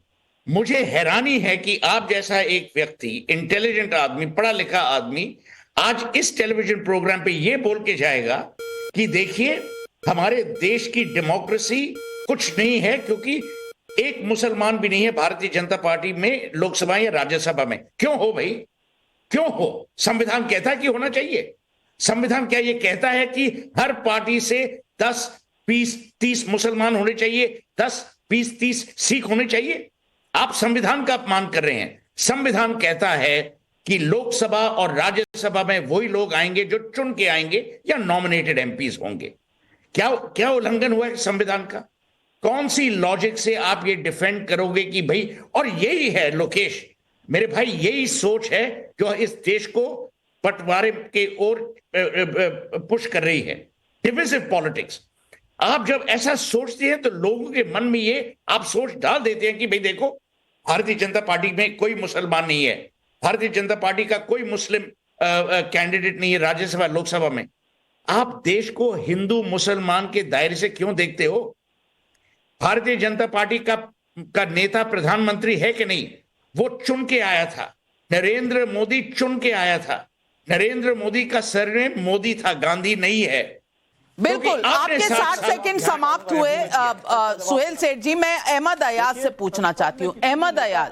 मुझे हैरानी है कि आप जैसा एक व्यक्ति, इंटेलिजेंट आदमी, पढ़ा लिखा आदमी, आज इस टेलीविजन प्रोग्राम पे ये बोल के जाएगा कि देखिए हमारे देश की डेमोक्रेसी कुछ नहीं है क्योंकि एक मुसलमान भी नहीं है भारतीय जनता पार्टी में लोकसभा या राज्यसभा में। क्यों हो भाई, क्यों हो? संविधान कहता है कि होना चाहिए। संविधान क्या ये कहता है कि हर पार्टी से 10, 20, 30 मुसलमान होने चाहिए, 10, 20, 30 सिख होने चाहिए? आप संविधान का अपमान कर रहे हैं। संविधान कहता है कि लोकसभा और राज्यसभा में वही लोग आएंगे जो चुन के आएंगे या नॉमिनेटेड एमपीज होंगे। क्या उल्लंघन हुआ है संविधान का? कौन सी लॉजिक से आप ये डिफेंड करोगे कि भाई, और यही है लोकेश मेरे भाई, यही सोच है जो इस देश को बंटवारे के ओर पुश कर रही है, डिविजिव पॉलिटिक्स। आप जब ऐसा सोचते हैं तो लोगों के मन में ये आप सोच डाल देते हैं कि भाई देखो भारतीय जनता पार्टी में कोई मुसलमान नहीं है, भारतीय जनता पार्टी का कोई मुस्लिम कैंडिडेट नहीं है राज्यसभा लोकसभा में। आप देश को हिंदू मुसलमान के दायरे से क्यों देखते हो? भारतीय जनता पार्टी का नेता प्रधानमंत्री है कि नहीं? वो चुन के आया था। नरेंद्र मोदी चुन के आया था। नरेंद्र मोदी का सरनेम मोदी था, गांधी नहीं है। बिल्कुल, आपके 60 सेकंड समाप्त हुए। सुहेल सेठ जी, मैं अहमद अयाज से पूछना चाहती हूँ। अहमद अयाज,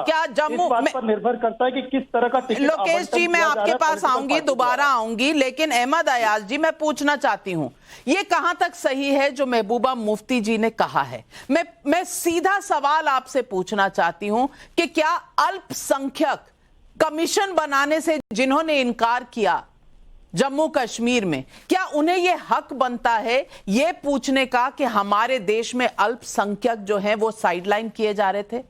क्या जम्मू में पर निर्भर करता है कि किस तरह का टिकट लोकेश जी, मैं आपके पास आऊंगी, दोबारा आऊंगी, लेकिन अहमद अयाज जी, मैं पूछना चाहती हूं, ये कहां तक सही है जो महबूबा मुफ्ती जी ने कहा है? मैं सीधा सवाल आपसे पूछना चाहती हूं कि क्या अल्पसंख्यक कमीशन बनाने से जिन्होंने इनकार किया जम्मू कश्मीर में, क्या उन्हें यह हक बनता है यह पूछने का कि हमारे देश में अल्पसंख्यक जो हैं वो साइडलाइन किए जा रहे थे?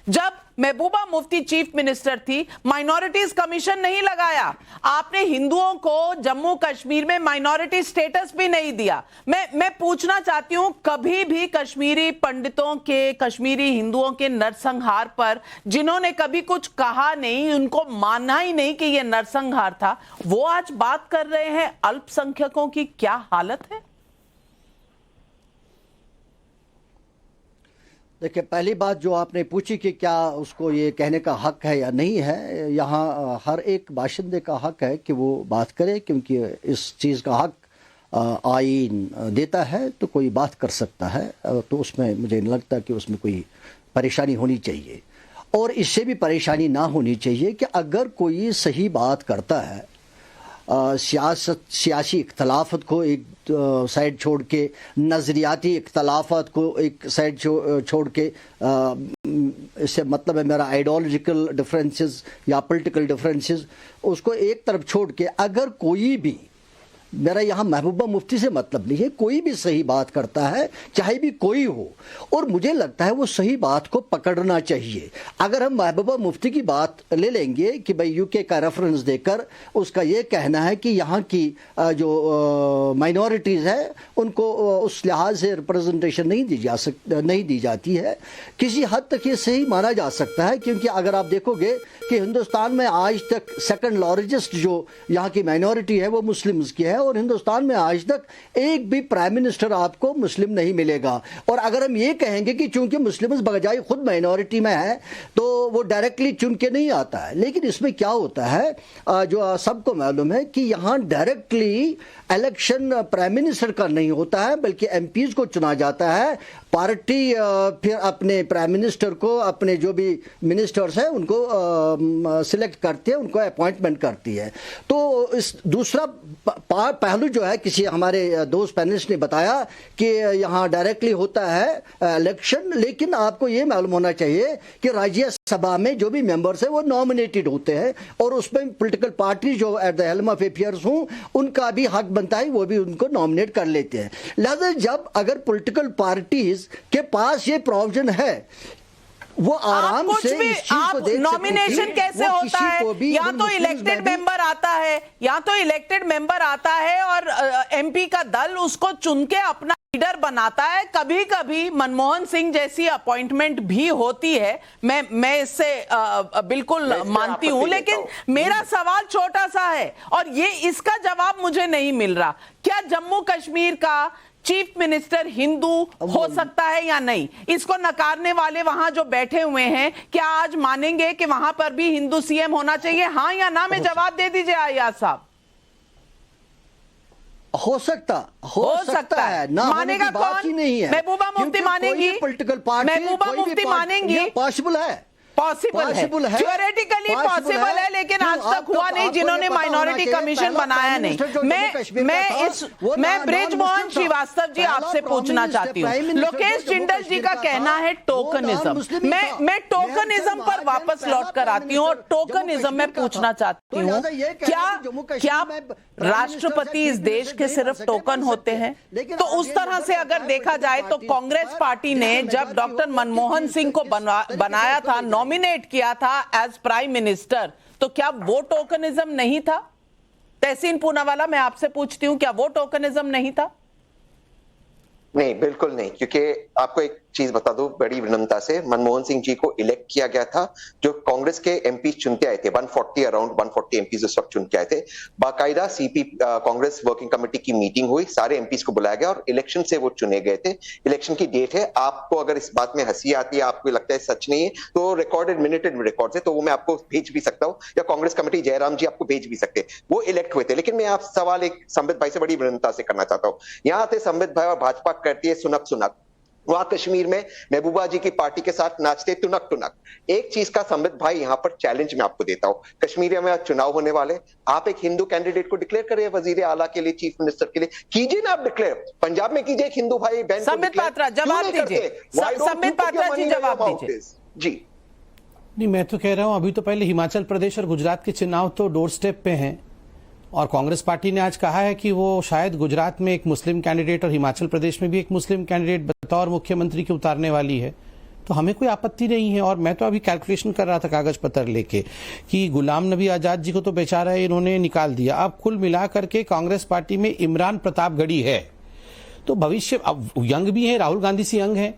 जब महबूबा मुफ्ती चीफ मिनिस्टर थी, माइनॉरिटीज कमीशन नहीं लगाया। आपने हिंदुओं को जम्मू कश्मीर में माइनॉरिटी स्टेटस भी नहीं दिया। मैं पूछना चाहती हूं, कभी भी कश्मीरी पंडितों के, कश्मीरी हिंदुओं के नरसंहार पर जिन्होंने कभी कुछ कहा नहीं, उनको माना ही नहीं कि यह नरसंहार था, वो आज बात कर रहे हैं अल्पसंख्यकों की क्या हालत है? देखिए, पहली बात जो आपने पूछी कि क्या उसको ये कहने का हक है या नहीं है, यहाँ हर एक बाशिंदे का हक है कि वो बात करे, क्योंकि इस चीज़ का हक आईन देता है, तो कोई बात कर सकता है। तो उसमें मुझे नहीं लगता कि उसमें कोई परेशानी होनी चाहिए। और इससे भी परेशानी ना होनी चाहिए कि अगर कोई सही बात करता है, सियासी इख्तलाफत को एक साइड छोड़ के, नज़रियाती इख्तलाफत को एक साइड छोड़ के, इससे मतलब है मेरा आइडियोलॉजिकल डिफरेंसेस या पॉलिटिकल डिफरेंसेस, उसको एक तरफ छोड़ के अगर कोई भी, मेरा यहाँ महबूबा मुफ्ती से मतलब नहीं है, कोई भी सही बात करता है, चाहे भी कोई हो, और मुझे लगता है वो सही बात को पकड़ना चाहिए। अगर हम महबूबा मुफ्ती की बात ले लेंगे कि भाई यूके का रेफरेंस देकर उसका ये कहना है कि यहाँ की जो माइनॉरिटीज़ है उनको उस लिहाज से रिप्रेजेंटेशन नहीं दी जाती है, किसी हद तक ये सही माना जा सकता है। क्योंकि अगर आप देखोगे कि हिंदुस्तान में आज तक सेकंड लार्जेस्ट जो यहाँ की माइनॉरिटी है वो मुस्लिम्स की है, और हिंदुस्तान में आज तक एक भी प्राइम मिनिस्टर आपको मुस्लिम नहीं मिलेगा। और अगर हम ये कहेंगे कि चूंकि मुस्लिम्स बजाय खुद माइनॉरिटी में है तो वो डायरेक्टली चुन के नहीं आता है, लेकिन इसमें क्या होता है, जो सबको मालूम है कि यहाँ डायरेक्टली इलेक्शन प्राइम मिनिस्टर का नहीं होता है, बल्कि एमपीज को चुना जाता है। पार्टी फिर अपने प्राइम मिनिस्टर को, अपने जो भी मिनिस्टर्स हैं उनको सिलेक्ट करती है, उनको अपॉइंटमेंट करती है। तो इस दूसरा पहलू जो है, किसी हमारे दोस्त पैनलिस्ट ने बताया कि यहाँ डायरेक्टली होता है इलेक्शन, लेकिन आपको ये मालूम होना चाहिए कि राज्यसभा में जो भी मेंबर्स हैं वो नॉमिनेटेड होते हैं, और उसमें पॉलिटिकल पार्टी जो at the helm of affairs हों उनका भी हक बनता है, वो भी उनको नॉमिनेट कर लेते हैं। लिहाजा जब अगर पॉलिटिकल पार्टीज के पास ये प्रोविजन है, वो आराम से इस चीज को देख नॉमिनेशन कैसे होता है? या तो इलेक्टेड मेंबर आता है, या तो इलेक्टेड मेंबर आता है और एमपी का दल उसको चुन के अपना लीडर बनाता है। कभी कभी मनमोहन सिंह जैसी अपॉइंटमेंट भी होती है, मैं इससे बिल्कुल मानती हूं, लेकिन मेरा सवाल छोटा सा है और ये इसका जवाब मुझे नहीं मिल रहा। क्या जम्मू कश्मीर का चीफ मिनिस्टर हिंदू हो सकता है या नहीं? इसको नकारने वाले वहां जो बैठे हुए हैं, क्या आज मानेंगे कि वहां पर भी हिंदू सीएम होना चाहिए? हाँ या ना में जवाब दे दीजिए अयाज साहब। हो सकता है ना, मानेगा कौन? नहीं है। महबूबा मुफ्ती मानेगी? Political party, Mehbooba Mufti मानेंगी? Possible है, पॉसिबल है, थियोरेटिकली पॉसिबल है, लेकिन आज तक हुआ नहीं। जिन्होंने माइनॉरिटी कमीशन बनाया नहीं। मैं बृजमोहन श्रीवास्तव जी आपसे पूछना चाहती हूँ, लोकेश जिंदल जी का कहना है टोकनिज्म। मैं टोकनिज्म पर वापस लौट कर आती हूँ और टोकनिज्म में पूछना चाहती हूँ, क्या राष्ट्रपति इस देश के सिर्फ टोकन होते हैं? तो उस तरह से अगर देखा जाए तो कांग्रेस पार्टी ने जब डॉक्टर मनमोहन सिंह को बनाया था, नॉमिनेट किया था एज प्राइम मिनिस्टर, तो क्या वो टोकनिज्म नहीं था? तहसीन पूनावाला, मैं आपसे पूछती हूं, क्या वो टोकनिज्म नहीं था? नहीं, बिल्कुल नहीं, क्योंकि आपको एक चीज बता दूं बड़ी विनम्रता से, मनमोहन सिंह जी को इलेक्ट किया गया था, जो कांग्रेस के एमपी चुनते आए थे, 140 अराउंड 140 एमपीज उस वक्त चुन के आए थे। बाकायदा सीपी कांग्रेस वर्किंग कमेटी की मीटिंग हुई, सारे एमपीज को बुलाया गया और इलेक्शन से वो चुने गए थे। इलेक्शन की डेट है, आपको अगर इस बात में हंसी आती है, आपको लगता है सच नहीं है, तो रिकॉर्डेड मिनटेड रिकॉर्ड है, तो वो मैं आपको भेज भी सकता हूँ, या कांग्रेस कमेटी जयराम जी आपको भेज भी सकते, वो इलेक्ट हुए थे। लेकिन मैं आप सवाल एक संबित भाई से बड़ी विनम्रता से करना चाहता हूँ। यहाँ आते संबित भाई और भाजपा करती है सुनक सुनक, वहां कश्मीर में महबूबा जी की पार्टी के साथ नाचते टुनक टुनक। एक चीज का संबित भाई यहाँ पर चैलेंज मैं आपको देता हूँ, कश्मीर में आज चुनाव होने वाले, आप एक हिंदू कैंडिडेट को डिक्लेयर करिए वजीर आला के लिए, चीफ मिनिस्टर के लिए, कीजिए ना आप डिक्लेयर। पंजाब में कीजिए एक हिंदू भाई बहन को संबित पात्रा जवाब दीजिए, संबित पात्रा जी जवाब दीजिए। जी नहीं, मैं तो कह रहा हूं अभी तो पहले हिमाचल प्रदेश और गुजरात के चुनाव तो डोर स्टेप पे हैं, और कांग्रेस पार्टी ने आज कहा है कि वो शायद गुजरात में एक मुस्लिम कैंडिडेट और हिमाचल प्रदेश में भी एक मुस्लिम कैंडिडेट बतौर मुख्यमंत्री के उतारने वाली है, तो हमें कोई आपत्ति नहीं है। और मैं तो अभी कैलकुलेशन कर रहा था कागज पत्र लेके कि गुलाम नबी आजाद जी को तो बेचारा इन्होंने निकाल दिया, अब कुल मिला करके कांग्रेस पार्टी में इमरान प्रतापगढ़ी है, तो भविष्य अब यंग भी है, राहुल गांधी से यंग है,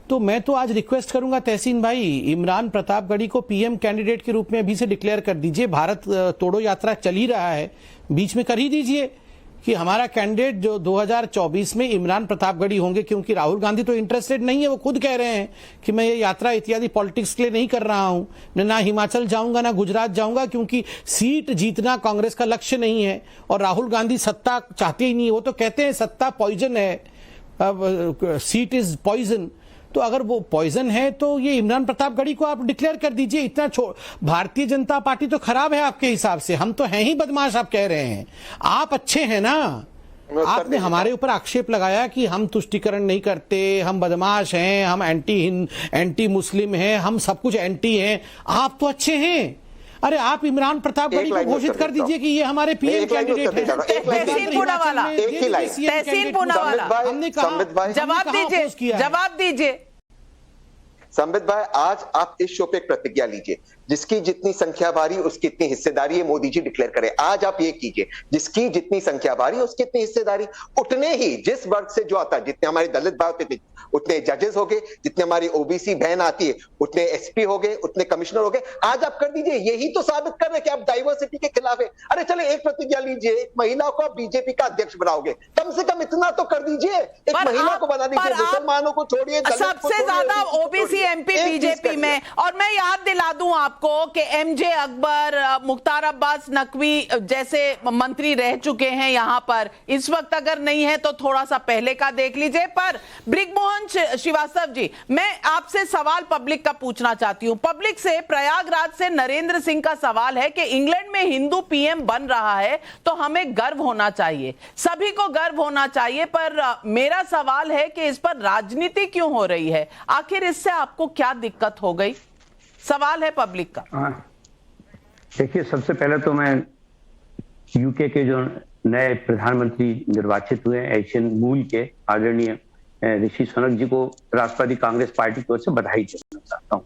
तो मैं तो आज रिक्वेस्ट करूंगा तहसीन भाई, इमरान प्रतापगढ़ी को पीएम कैंडिडेट के रूप में अभी से डिक्लेयर कर दीजिए। भारत तोड़ो यात्रा चल ही रहा है, बीच में कर ही दीजिए कि हमारा कैंडिडेट जो 2024 में इमरान प्रतापगढ़ी होंगे, क्योंकि राहुल गांधी तो इंटरेस्टेड नहीं है, वो खुद कह रहे हैं कि मैं ये यात्रा इत्यादि पॉलिटिक्स के लिए नहीं कर रहा हूं, मैं ना हिमाचल जाऊंगा ना गुजरात जाऊंगा, क्योंकि सीट जीतना कांग्रेस का लक्ष्य नहीं है, और राहुल गांधी सत्ता चाहते ही नहीं। वो तो कहते हैं सत्ता पॉइजन है, सीट इज पॉइजन, तो अगर वो पॉइजन है तो ये इमरान प्रतापगढ़ी को आप डिक्लेयर कर दीजिए। इतना भारतीय जनता पार्टी तो खराब है आपके हिसाब से, हम तो हैं ही बदमाश, आप कह रहे हैं, आप अच्छे हैं ना। आपने हमारे ऊपर आक्षेप लगाया कि हम तुष्टीकरण नहीं करते, हम बदमाश हैं, हम एंटी मुस्लिम हैं, हम सब कुछ एंटी हैं, आप तो अच्छे हैं। अरे आप इमरान प्रतापगढ़ी को घोषित कर दीजिए कि ये हमारे पीएम कैंडिडेट हैं। तहसीन पूनावाला, हमने कहा जवाब दीजिए। संबित भाई, आज आप इस शो पे एक प्रतिज्ञा लीजिए, जिसकी जितनी संख्या बारी उसकी इतनी हिस्सेदारी है, मोदी जी डिक्लेयर करें। आज आप ये कीजिए, जिसकी जितनी संख्या बारी उसकी इतनी हिस्सेदारी, उतने ही जिस वर्ग से जो आता है, जितने हमारे दलित भाई होते थे उतने जजेस हो गए, जितने हमारी ओबीसी बहन आती है उतने एसपी हो गए, उतने कमिश्नर हो गए। आज आप कर दीजिए, यही तो साबित कर रहे हैं कि आप डाइवर्सिटी के खिलाफ है। अरे चले एक प्रतिज्ञा लीजिए, एक महिला को आप बीजेपी का अध्यक्ष बनाओगे, कम से कम इतना तो कर दीजिए, एक महिला को बना दीजिए, मुसलमानों को छोड़िए, सबसे ज्यादा ओबीसी एमपी बीजेपी में। और मैं याद दिला दूं आपको कि एमजे अकबर, मुख्तार अब्बास नकवी जैसे मंत्री रह चुके हैं यहां पर, इस वक्त अगर नहीं है तो थोड़ा सा पहले का देख लीजिए। पर ब्रिजमोहन श्रीवास्तव जी, मैं आपसे सवाल पब्लिक का पूछना चाहती हूं। पब्लिक से, प्रयागराज से नरेंद्र सिंह का सवाल है कि इंग्लैंड में हिंदू पीएम बन रहा है तो हमें गर्व होना चाहिए, सभी को गर्व होना चाहिए, पर मेरा सवाल है कि इस पर राजनीति क्यों हो रही है? आखिर इससे आपको क्या दिक्कत हो गई? सवाल है पब्लिक का। देखिए, सबसे पहले तो मैं यूके के जो नए प्रधानमंत्री निर्वाचित हुए एशियन मूल के आदरणीय ऋषि सुनक जी को राष्ट्रवादी कांग्रेस पार्टी की ओर से बधाई देना चाहता हूं।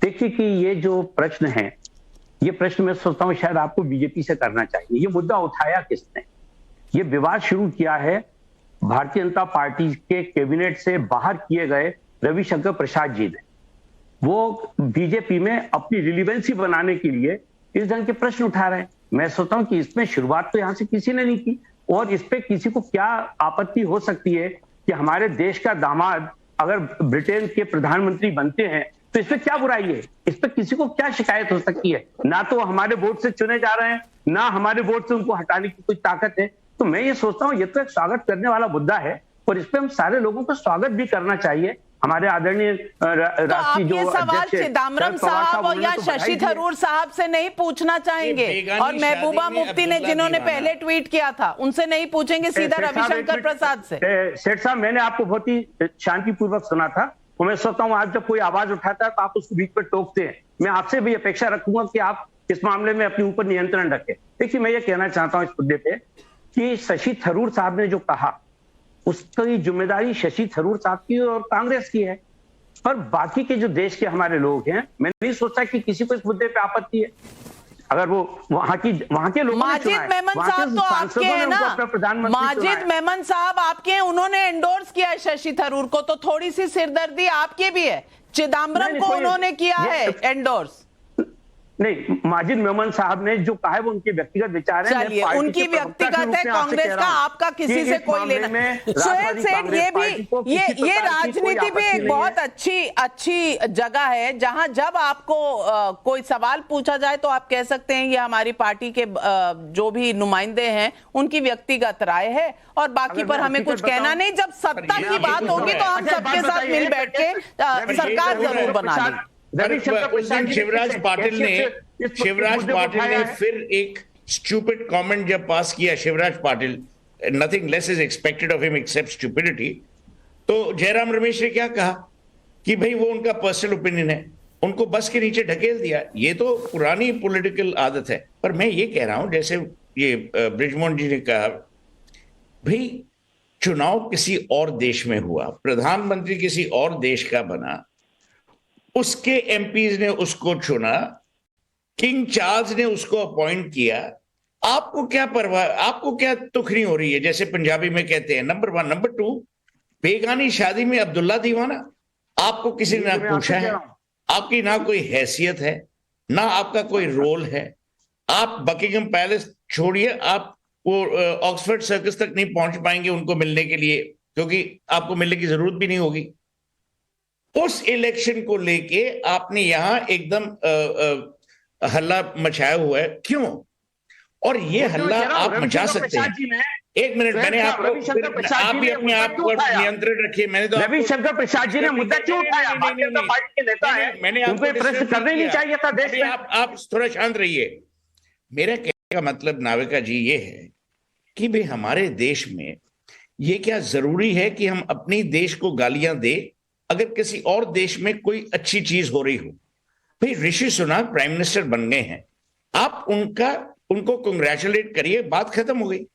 देखिए कि ये जो प्रश्न है, ये प्रश्न मैं सोचता हूं शायद आपको बीजेपी से करना चाहिए। ये मुद्दा उठाया किसने? ये विवाद शुरू किया है भारतीय जनता पार्टी के कैबिनेट से बाहर किए गए रविशंकर प्रसाद जी ने। वो बीजेपी में अपनी रिलीवेंसी बनाने के लिए इस ढंग के प्रश्न उठा रहे हैं। मैं सोचता हूं कि इसमें शुरुआत तो यहां से किसी ने नहीं की, और इस पे किसी को क्या आपत्ति हो सकती है कि हमारे देश का दामाद अगर ब्रिटेन के प्रधानमंत्री बनते हैं तो इसमें क्या बुराई है? इस पे किसी को क्या शिकायत हो सकती है? ना तो हमारे वोट से चुने जा रहे हैं, ना हमारे वोट से उनको हटाने की कोई ताकत है। तो मैं ये सोचता हूँ ये तो एक स्वागत करने वाला मुद्दा है, और इस पे हम सारे लोगों को स्वागत भी करना चाहिए। हमारे आदरणीय राष्ट्रीय जो सवाल चिदम्बरम साहब और या शशि थरूर साहब से नहीं पूछना चाहेंगे, और महबूबा मुफ्ती ने जिन्होंने पहले ट्वीट किया था उनसे नहीं पूछेंगे, सीधा रविशंकर प्रसाद से। सेठ साहब, मैंने आपको बहुत ही शांतिपूर्वक सुना था, और मैं सोचता हूँ आज जब कोई आवाज उठाता है तो आप उसको बीच पर टोकते हैं। मैं आपसे भी अपेक्षा रखूंगा कि आप इस मामले में अपने ऊपर नियंत्रण रखें। देखिए, मैं ये कहना चाहता हूँ इस मुद्दे पे कि शशि थरूर साहब ने जो कहा उसकी जिम्मेदारी शशि थरूर साहब की और कांग्रेस की है, पर बाकी के जो देश के हमारे लोग हैं, मैं नहीं सोचता कि किसी को इस मुद्दे पे आपत्ति है। अगर वो वहां के लोगों ने माजिद चुना है, मेमन वहां के साहब तो आपके सांसदों हैं ने ना, उनको अपना प्रधानमंत्री चुना माजिद है। मेमन साहब आपके हैं, उन्होंने एंडोर्स किया है शशि थरूर को, तो थोड़ी सी सिरदर्दी आपकी भी है। चिदम्बरम नहीं, को कोई- उन्होंने किया ये- है एंडोर्स। नहीं, माजिद मेमन साहब ने जो कहा है वो उनके व्यक्तिगत विचार है। मैं चलिए, पार्टी उनकी के प्रवक्ता के व्यक्तिगत रूप है, में आपसे कांग्रेस कह का रहा हूं आपका कि किसी से इस कोई मामले लेना। में सुहेल राष्ट्रवादी सेठ, कांग्रेस ये पार्टी को भी किसी ये प्रकार की कोई राजनीति भी आपत्ति एक नहीं बहुत है। अच्छी जगह है, जहां जब आपको कोई सवाल पूछा जाए तो आप कह सकते हैं ये हमारी पार्टी के जो भी नुमाइंदे हैं उनकी व्यक्तिगत राय है, और बाकी अगर पर मैं हमें कुछ हकीकत कहना बताऊं- नहीं। जब सत्ता ये की बात तो होगी है। तो हम अच्छा, सबके बात साथ बताइए, मिल बैठ के सरकार जरूर बना लेंगे। रविशंकर उस दिन शिवराज पाटिल ने फिर एक स्टूपिड कमेंट जब पास किया, Shivraj Patil, nothing less is expected of him except stupidity, तो जयराम रमेश ने क्या कहा कि भाई वो उनका पर्सनल ओपिनियन है, उनको बस के नीचे ढकेल दिया। ये तो पुरानी पॉलिटिकल आदत है। पर मैं ये कह रहा हूं, जैसे ये बृजमोहन जी ने कहा, भाई चुनाव किसी और देश में हुआ, प्रधानमंत्री किसी और देश का बना, उसके एमपीज ने उसको चुना, किंग चार्ल्स ने उसको अपॉइंट किया, आपको क्या परवाह, आपको क्या तुखरी हो रही है, जैसे पंजाबी में कहते हैं। नंबर 1। नंबर 2, बेगानी शादी में अब्दुल्ला दीवाना, आपको किसी ने ना पूछा है, आपकी ना कोई हैसियत है, ना आपका कोई रोल है। आप बकिंगम पैलेस छोड़िए, आप वो ऑक्सफोर्ड सर्कस तक नहीं पहुंच पाएंगे उनको मिलने के लिए, क्योंकि आपको मिलने की जरूरत भी नहीं होगी। उस इलेक्शन को लेके आपने यहां एकदम हल्ला मचाया हुआ है, क्यों? और ये हल्ला आप मचा सकते हैं। एक मिनट, मैंने आपको, आप भी अपने आप पर नियंत्रण रखिए। मैंने तो रविशंकर प्रसाद जी ने मुद्दा क्यों उठाया? भारतीय जनता पार्टी के नेता है, मैंने उनको ये प्रश्न करना ही नहीं चाहिए था देश में। आप थोड़ा शांत रहिए। मेरा कहने का मतलब नाविका जी ये है कि भाई हमारे देश में ये क्या जरूरी है कि हम अपनी देश को गालियां दे अगर किसी और देश में कोई अच्छी चीज हो रही हो? भाई ऋषि सुनाक प्राइम मिनिस्टर बन गए हैं, आप उनको कंग्रेचुलेट करिए, बात खत्म हो गई।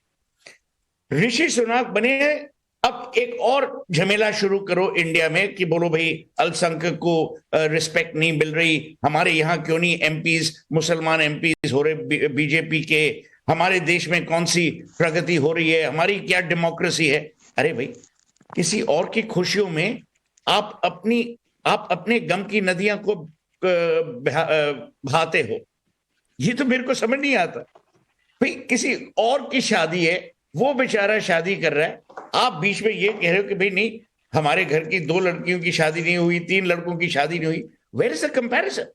ऋषि सुनाक बने हैं, अब एक और झमेला शुरू करो इंडिया में कि बोलो भाई अल्पसंख्यक को रिस्पेक्ट नहीं मिल रही, हमारे यहाँ क्यों नहीं एमपीज, मुसलमान एमपीज हो रहे बीजेपी के, हमारे देश में कौन सी प्रगति हो रही है, हमारी क्या डेमोक्रेसी है। अरे भाई, किसी और की खुशियों में आप अपने गम की नदियां को बहाते हो, ये तो मेरे को समझ नहीं आता। भाई किसी और की शादी है, वो बेचारा शादी कर रहा है, आप बीच में ये कह रहे हो कि भाई नहीं, हमारे घर की 2 लड़कियों की शादी नहीं हुई, 3 लड़कों की शादी नहीं हुई। Where is the comparison?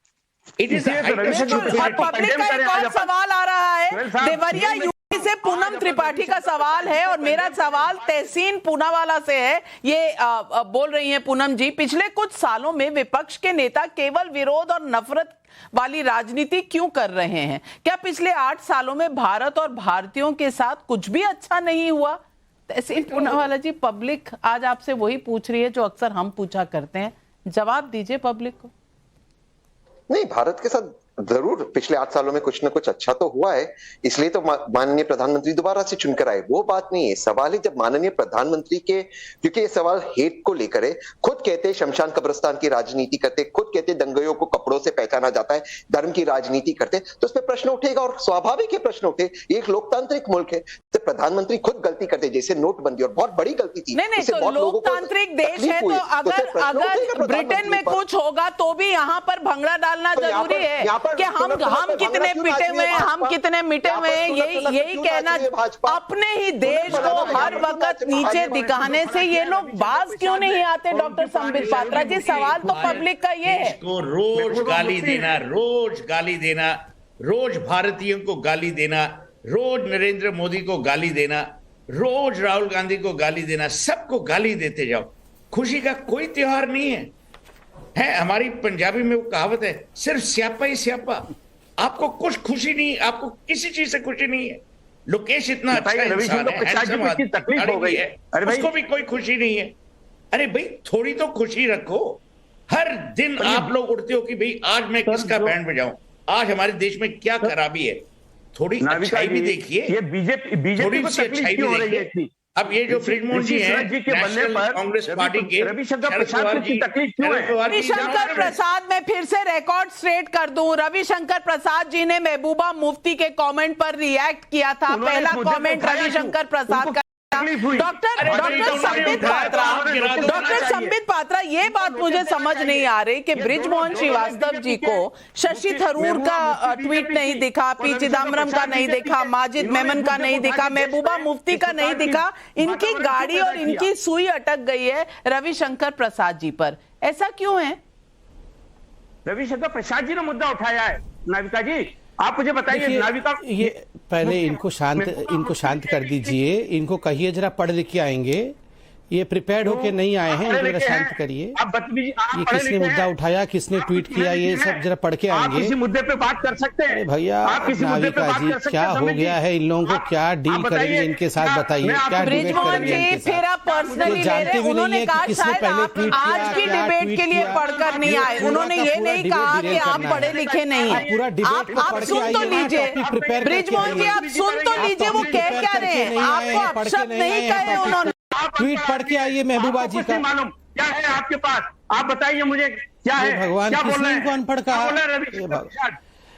It is public का एक और सवाल आ रहा है, देवरिया यूपी से पूनम त्रिपाठी का सवाल है, और मेरा सवाल तहसीन पूनावाला से है। ये बोल रही हैं पूनम जी, पिछले कुछ सालों में विपक्ष के नेता केवल विरोध और नफरत वाली राजनीति क्यों कर रहे हैं? क्या पिछले 8 सालों में भारत और भारतीयों के साथ कुछ भी अच्छा नहीं हुआ? तहसीन पूनावाला जी, पब्लिक आज आपसे वही पूछ रही है जो अक्सर हम पूछा करते हैं, जवाब दीजिए पब्लिक को। नहीं, भारत के साथ जरूर पिछले 8 सालों में कुछ ना कुछ अच्छा तो हुआ है, इसलिए तो माननीय प्रधानमंत्री दोबारा से चुनकर आए, वो बात नहीं है। सवाल है जब माननीय प्रधानमंत्री के, क्योंकि ये सवाल हेट को लेकर है, खुद कहते हैं शमशान कब्रिस्तान की राजनीति करते, खुद कहते हैं दंगइयों को कपड़ों से पहचाना जाता है, धर्म की राजनीति करते, तो उस पर प्रश्न उठेगा, और स्वाभाविक है प्रश्न उठे। ये एक लोकतांत्रिक मुल्क है, तो प्रधानमंत्री खुद गलती करते, जैसे नोटबंदी, और बहुत बड़ी गलती थी। नहीं, तो लोकतांत्रिक देश है, तो अगर ब्रिटेन में कुछ होगा तो भी यहाँ पर भंगड़ा डालना जरूरी है कि हम कितने पिटे हुए हैं, हम कितने मिटे हुए हैं। यही कहना, अपने ही देश को हर वक्त नीचे दिखाने से ये लोग बाज क्यों नहीं आते? डॉक्टर संबित पात्रा जी, सवाल तो पब्लिक का ये है। को रोज गाली देना, रोज भारतीयों को गाली देना, रोज नरेंद्र मोदी को गाली देना, रोज राहुल गांधी को गाली देना, सबको गाली देते जाओ। खुशी का कोई त्योहार नहीं है। हमारी पंजाबी में वो कहावत है, सिर्फ स्यापा ही स्यापा। आपको कुछ खुशी नहीं, आपको किसी चीज से खुशी नहीं है। लोकेश इतना अच्छा इंसान है, हैंडसम आदमी है, उसको भी कोई खुशी नहीं है। अरे भाई, थोड़ी तो खुशी रखो। हर दिन आप लोग उठते हो कि भाई आज मैं किसका बैंड बजाऊं, आज हमारे देश में क्या खराबी है। थोड़ी अच्छाई भी देखिए, ये बीजेपी को तकलीफ क्यों हो रही है इतनी? अब ये जो ब्रिजमोहन जी हैं जी के बनने पर कांग्रेस पार्टी के रविशंकर शरद प्रसाद पवार की जी तकलीफ क्यों है? रविशंकर प्रसाद, मैं फिर से रिकॉर्ड स्ट्रेट कर दूं, रविशंकर प्रसाद जी ने महबूबा मुफ्ती के कमेंट पर रिएक्ट किया था। पहला कमेंट रविशंकर प्रसाद का। डॉक्टर संबित पात्रा, ये बात मुझे समझ नहीं आ रही कि बृजमोहन श्रीवास्तव जी को शशि थरूर का ट्वीट नहीं दिखा, पी चिदम्बरम का नहीं दिखा, माजिद मेमन का नहीं दिखा, महबूबा मुफ्ती का नहीं दिखा, इनकी गाड़ी और इनकी सुई अटक गई है रविशंकर प्रसाद जी पर। ऐसा क्यों है? रविशंकर प्रसाद जी ने मुद्दा उठाया है। नाविका जी, आप मुझे बताइए, नाविका ये पहले इनको शांत कर दीजिए, इनको कहिए जरा पढ़ लिख के आएंगे, ये प्रिपेयर्ड होके नहीं आए हैं, इनको जरा शांत करिए। ये किसने मुद्दा उठाया, किसने ट्वीट किया, ये सब जरा पढ़ के आएंगे। किसी मुद्दे पे बात कर सकते हैं? अरे भैया नाविका जी, क्या हो गया है इन लोगों को, क्या डील करेंगे इनके साथ बताइए, क्या बृजमोहन जी फिर आप पर्सनली ले रहे हैं। उन्होंने कहा शायद आप आज की डिबेट के लिए पढ़कर नहीं आए, उन्होंने ये नहीं कहा कि आप पढ़े लिखे नहीं हैं। आप सुन तो लीजिए बृजमोहन जी, आप सुन तो लीजिए वो कह क्या रहे हैं, आपको अपशब्द नहीं कहे उन्होंने। ट्वीट पढ़ के आइए महबूबा जी का। मालूम क्या है आपके पास, आप बताइए मुझे क्या है, भगवान क्या बोल रहे किसने हैं? इनको अनपढ़ कहा?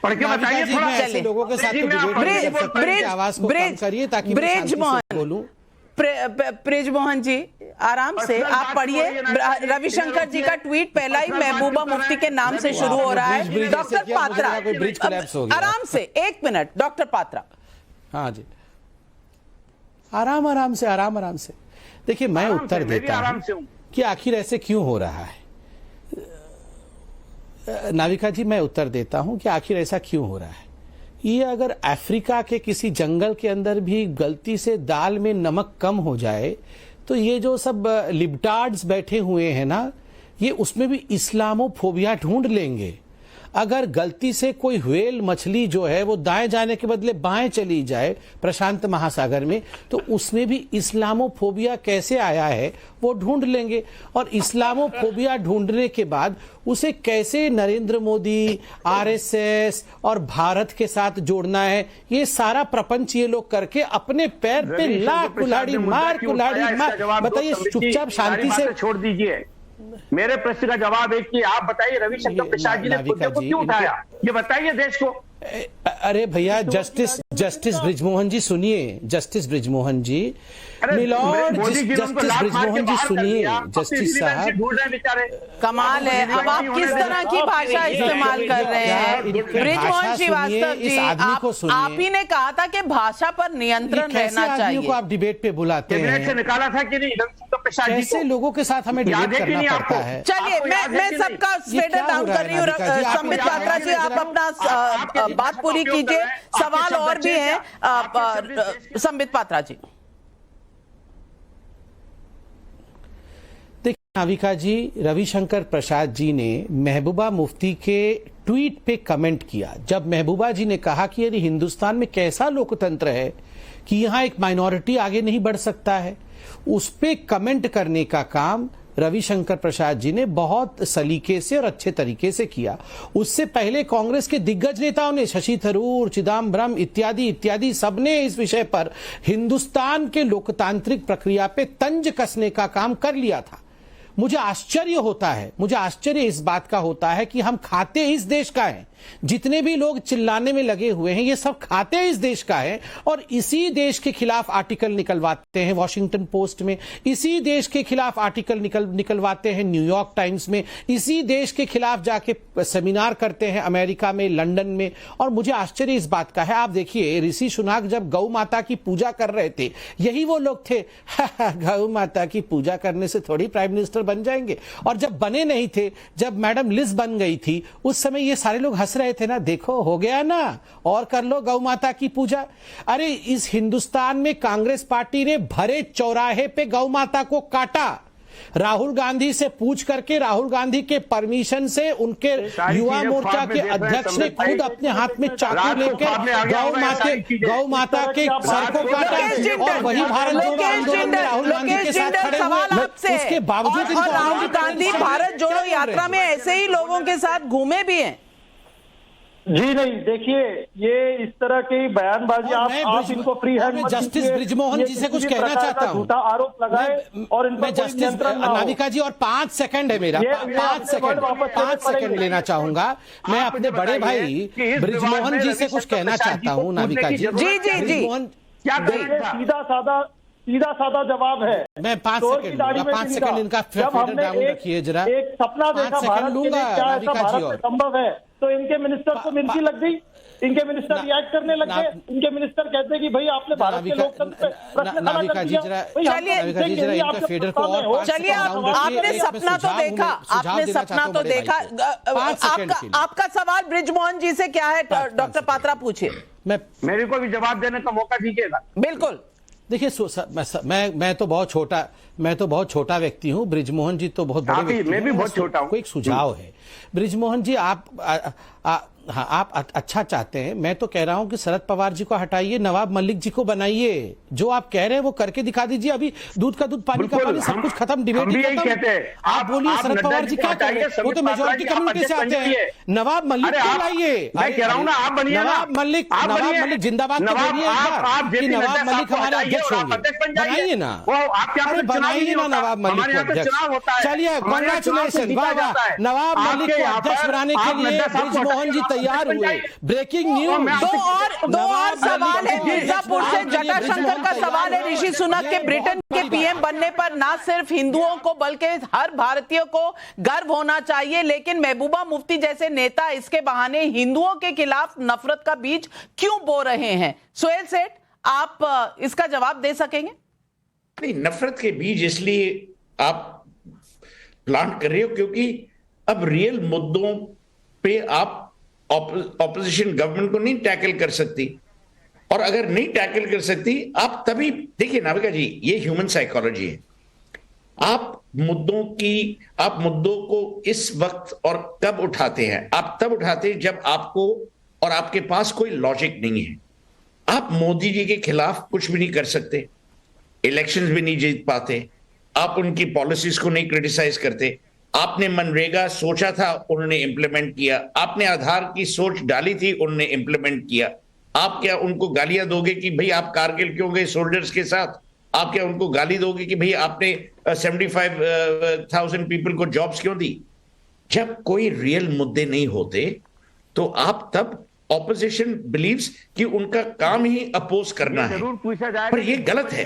पढ़ के बताइए थोड़ा। ऐसे लोगों के साथ तो डिबेट नहीं कर सकते हैं, आवाज को कम करिए ताकि मैं शांति से बोलूं। बृजमोहन जी आराम से आप पढ़िए। रविशंकर जी का ट्वीट पहला ही महबूबा मुफ्ती के नाम से शुरू हो रहा है। डॉक्टर पात्रा आराम से, 1 मिनट डॉक्टर पात्रा। हाँ जी, आराम से देखिए, मैं उत्तर देता हूं कि आखिर ऐसे क्यों हो रहा है। नाविका जी, मैं उत्तर देता हूं कि आखिर ऐसा क्यों हो रहा है। ये अगर अफ्रीका के किसी जंगल के अंदर भी गलती से दाल में नमक कम हो जाए तो ये जो सब लिबटार्ड्स बैठे हुए हैं ना, ये उसमें भी इस्लामोफोबिया ढूंढ लेंगे। अगर गलती से कोई व्हेल मछली जो है वो दाएं जाने के बदले बाएं चली जाए प्रशांत महासागर में, तो उसमें भी इस्लामोफोबिया कैसे आया है वो ढूंढ लेंगे। और इस्लामोफोबिया ढूंढने के बाद उसे कैसे नरेंद्र मोदी, आरएसएस और भारत के साथ जोड़ना है, ये सारा प्रपंच ये लोग करके अपने पैर पे ला कुल्हाड़ी मार बताइए, चुपचाप शांति से छोड़ दीजिए। मेरे प्रश्न का जवाब है कि आप बताइए रविशंकर प्रसाद जी ने मुद्दे को क्यों उठाया, ये बताइए देश को। अरे भैया, जस्टिस बृजमोहन जी सुनिए, जस्टिस बृजमोहन जी, मिलॉर्ड जस्टिस बृजमोहन जी सुनिए, जस्टिस साहब कमाल है। अब आप किस तरह की भाषा इस्तेमाल कर रहे हैं बृजमोहन श्रीवास्तव जी? आप ही ने कहा था कि भाषा पर नियंत्रण रहना चाहिए। को आप डिबेट पे बुलाते हैं, निकाला था कि नहीं रविशंकर प्रसाद जी कैसे लोगों के साथ हमें डिबेट करना पड़ता है। चलिए मैं सबका स्वेटर डाउन कर रही हूँ। संबित पात्रा जी, आप अपना बात पूरी कीजिए, सवाल और भी हैं। संबित पात्रा जी। देखिए नाविका जी, रविशंकर प्रसाद जी ने महबूबा मुफ्ती के ट्वीट पे कमेंट किया। जब महबूबा जी ने कहा कि यदि हिंदुस्तान में कैसा लोकतंत्र है कि यहां एक माइनॉरिटी आगे नहीं बढ़ सकता है, उस पे कमेंट करने का काम रविशंकर प्रसाद जी ने बहुत सलीके से और अच्छे तरीके से किया। उससे पहले कांग्रेस के दिग्गज नेताओं ने, शशि थरूर, चिदम्बरम इत्यादि सबने इस विषय पर हिंदुस्तान के लोकतांत्रिक प्रक्रिया पे तंज कसने का काम कर लिया था। मुझे आश्चर्य इस बात का होता है कि हम खाते इस देश का हैं। जितने भी लोग चिल्लाने में लगे हुए हैं, ये सब खाते इस देश का है और इसी देश के खिलाफ आर्टिकल निकलवाते हैं वॉशिंगटन पोस्ट में, इसी देश के खिलाफ आर्टिकल निकलवाते हैं न्यूयॉर्क टाइम्स में, इसी देश के खिलाफ जाके सेमिनार करते हैं अमेरिका में, लंदन में। और मुझे आश्चर्य इस बात का है, आप देखिए ऋषि सुनाक जब गौ माता की पूजा कर रहे थे, यही वो लोग थे गौ माता की पूजा करने से थोड़ी प्राइम मिनिस्टर बन जाएंगे। और जब बने नहीं थे, जब मैडम लिज बन गई थी, उस समय ये सारे लोग हंस रहे थे ना, देखो हो गया ना, और कर लो गौ माता की पूजा। अरे इस हिंदुस्तान में कांग्रेस पार्टी ने भरे चौराहे पे गौ माता को काटा। राहुल गांधी से पूछ करके, राहुल गांधी के परमिशन से उनके युवा मोर्चा के अध्यक्ष ने खुद अपने हाथ में चाकू लेकर गौ माता के सर को काटा। और वही भारत जोड़ो आंदोलन में राहुल गांधी के साथ खड़े हुए। उसके बावजूद राहुल गांधी भारत जोड़ो यात्रा में ऐसे ही लोगों के साथ घूमे भी हैं। जी नहीं, देखिए ये इस तरह की बयानबाजी और मैं आप इनको फ्री हैंड मत जस्टिस दीजिए। ब्रिजमोहन ये जी से कुछ किसी भी कहना प्रकार चाहता का हूं। झूठा आरोप लगाए और इन पर मैं कोई जस्टिस नियंत्रण ना हो। नाविका जी और 5 सेकंड है मेरा, ये 5 सेकंड, वापस 5 सेकंड लेना चाहूंगा। मैं अपने बड़े भाई ब्रिजमोहन जी से कुछ कहना चाहता हूँ। नाविका जी, जी। ब्रिजमोहन क्या देखिए, सीधा सादा जवाब है। मैं 5 चोर की सेकंड दाढ़ी लूंगा, में 5 नहीं सेकंड था। इनका जब फेडर हमने डाउन रखिए जरा। एक सपना 5 देखा सेकंड भारत के लिए, लूंगा, क्या ऐसा नाविका जी भारत और में संभव है, तो इनके मिनिस्टर को मिर्ची लग गई, इनके मिनिस्टर रिएक्ट करने लग गए। इनके मिनिस्टर कहते हैं कि भाई आपने भारत के लोकतंत्र पे प्रश्न खड़ा नाविका कर जी दिया। जरा, भाई, हम चलिए, तो नाविका जी जरा देखेंगे, इनका आपके फेडर को प्रस्ताव में और हो। चलिए, आपने सपना तो देखा, आपने सपना तो देखा। आपका सवाल ब्रिजमोहन जी से क्या है? डॉक्टर पात्रा पूछिए। मेरे को भी जवाब देने का मौका दीजिएगा। बिल्कुल। देखिए मैं तो बहुत छोटा व्यक्ति हूं, ब्रिजमोहन जी तो बहुत बड़े व्यक्ति हैं। मैं भी बहुत छोटा हूं। कोई एक सुझाव है ब्रिजमोहन जी, आप अच्छा चाहते हैं। मैं तो कह रहा हूं कि शरद पवार जी को हटाइए, नवाब मलिक जी को बनाइए। जो आप कह रहे हैं वो करके दिखा दीजिए। अभी दूध का दूध पानी का पानी, सब कुछ खत्म, डिबेट ही खत्म। आप बोलिए शरद पवार जी क्या कह रहे हैं? वो तो मेजोरिटी कम्युनिटी से आते हैं। नवाब मलिक को लाइए। मैं कह रहा हूं ना, आप बनिए। नवाब मलिक जिंदाबाद तो बोलिए एक बार कि नवाब मलिक हमारे अध्यक्ष होंगे। बनाइए ना, अरे बनाइए ना नवाब मलिक को अध्यक्ष। चलिए, कांग्रेचुलेशन, वाह वाह। नवाब मलिक को अध्यक्ष बनाने के लिए ब्रिजमोहन जी तैयार हुए। Breaking news. दो और सवाल है मिर्जापुर से। जटाशंकर का सवाल है, ऋषि सुनक के ब्रिटेन के पीएम बनने पर ना सिर्फ हिंदुओं को बल्कि हर भारतीय को गर्व होना चाहिए, लेकिन महबूबा मुफ्ती जैसे नेता इसके बहाने हिंदुओं के खिलाफ नफरत का बीज क्यों बो रहे हैं? सुहेल सेठ, आप इसका जवाब दे सकेंगे? नहीं, नफरत के बीज इसलिए आप प्लांट कर रहे हो क्योंकि अब रियल मुद्दों पे आप ऑपोजिशन गवर्नमेंट को नहीं टैकल कर सकती, और अगर नहीं टैकल कर सकती आप तभी देखिए नाविका जी, ये ह्यूमन साइकोलॉजी है। आप मुद्दों को इस वक्त और कब उठाते हैं? आप तब उठाते हैं जब आपको और आपके पास कोई लॉजिक नहीं है। आप मोदी जी के खिलाफ कुछ भी नहीं कर सकते, इलेक्शंस भी नहीं जीत पाते, आप उनकी पॉलिसीज को नहीं क्रिटिसाइज करते। आपने मनरेगा सोचा था, उन्होंने इंप्लीमेंट किया। आपने आधार की सोच डाली थी, उन्होंने इंप्लीमेंट किया। आप क्या उनको गालियां दोगे कि भाई आप कारगिल क्यों गए सोल्जर्स के साथ? आप क्या उनको गाली दोगे कि भाई आपने 75,000 पीपल को जॉब्स क्यों दी? जब कोई रियल मुद्दे नहीं होते तो आप तब ऑपोजिशन बिलीव्स कि उनका काम ही अपोज करना है, पर ये गलत है।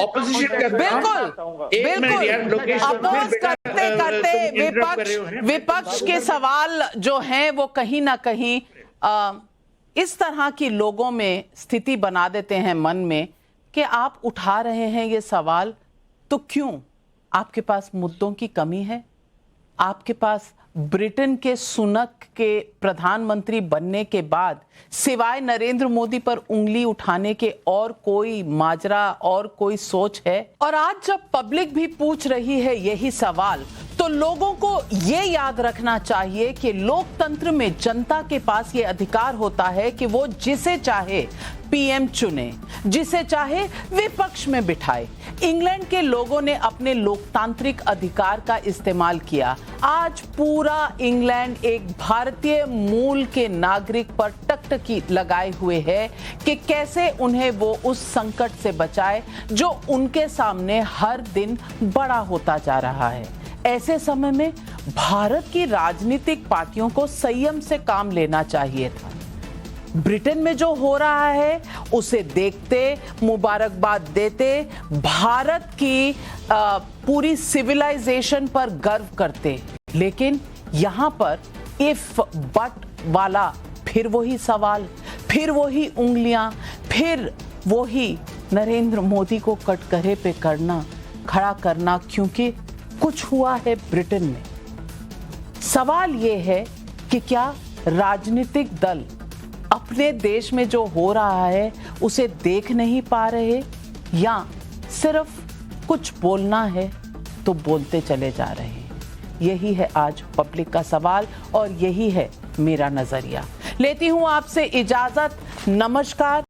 ऑपोजिशन का बिल्कुल अपोज करते करते विपक्ष के सवाल जो हैं वो कहीं ना कहीं इस तरह की लोगों में स्थिति बना देते हैं मन में कि आप उठा रहे हैं ये सवाल, तो क्यों? आपके पास मुद्दों की कमी है? आपके पास ब्रिटेन के सुनक के प्रधानमंत्री बनने के बाद सिवाय नरेंद्र मोदी पर उंगली उठाने के और कोई माजरा और कोई सोच है? और आज जब पब्लिक भी पूछ रही है यही सवाल, तो लोगों को ये याद रखना चाहिए कि लोकतंत्र में जनता के पास ये अधिकार होता है कि वो जिसे चाहे पीएम चुने, जिसे चाहे विपक्ष में बिठाए। इंग्लैंड के लोगों ने अपने लोकतांत्रिक अधिकार का इस्तेमाल किया। आज पूरा इंग्लैंड एक भारतीय मूल के नागरिक पर टकटकी लगाए हुए है कि कैसे उन्हें वो उस संकट से बचाए जो उनके सामने हर दिन बड़ा होता जा रहा है। ऐसे समय में भारत की राजनीतिक पार्टियों को संयम से काम लेना चाहिए था। ब्रिटेन में जो हो रहा है उसे देखते, मुबारकबाद देते, भारत की पूरी सिविलाइजेशन पर गर्व करते, लेकिन यहां पर इफ बट वाला फिर वही सवाल, फिर वही उंगलियां, फिर वही नरेंद्र मोदी को कटघरे पे खड़ा करना क्योंकि कुछ हुआ है ब्रिटेन में। सवाल यह है कि क्या राजनीतिक दल अपने देश में जो हो रहा है उसे देख नहीं पा रहे, या सिर्फ कुछ बोलना है तो बोलते चले जा रहे हैं? यही है आज पब्लिक का सवाल और यही है मेरा नजरिया। लेती हूं आपसे इजाजत। नमस्कार।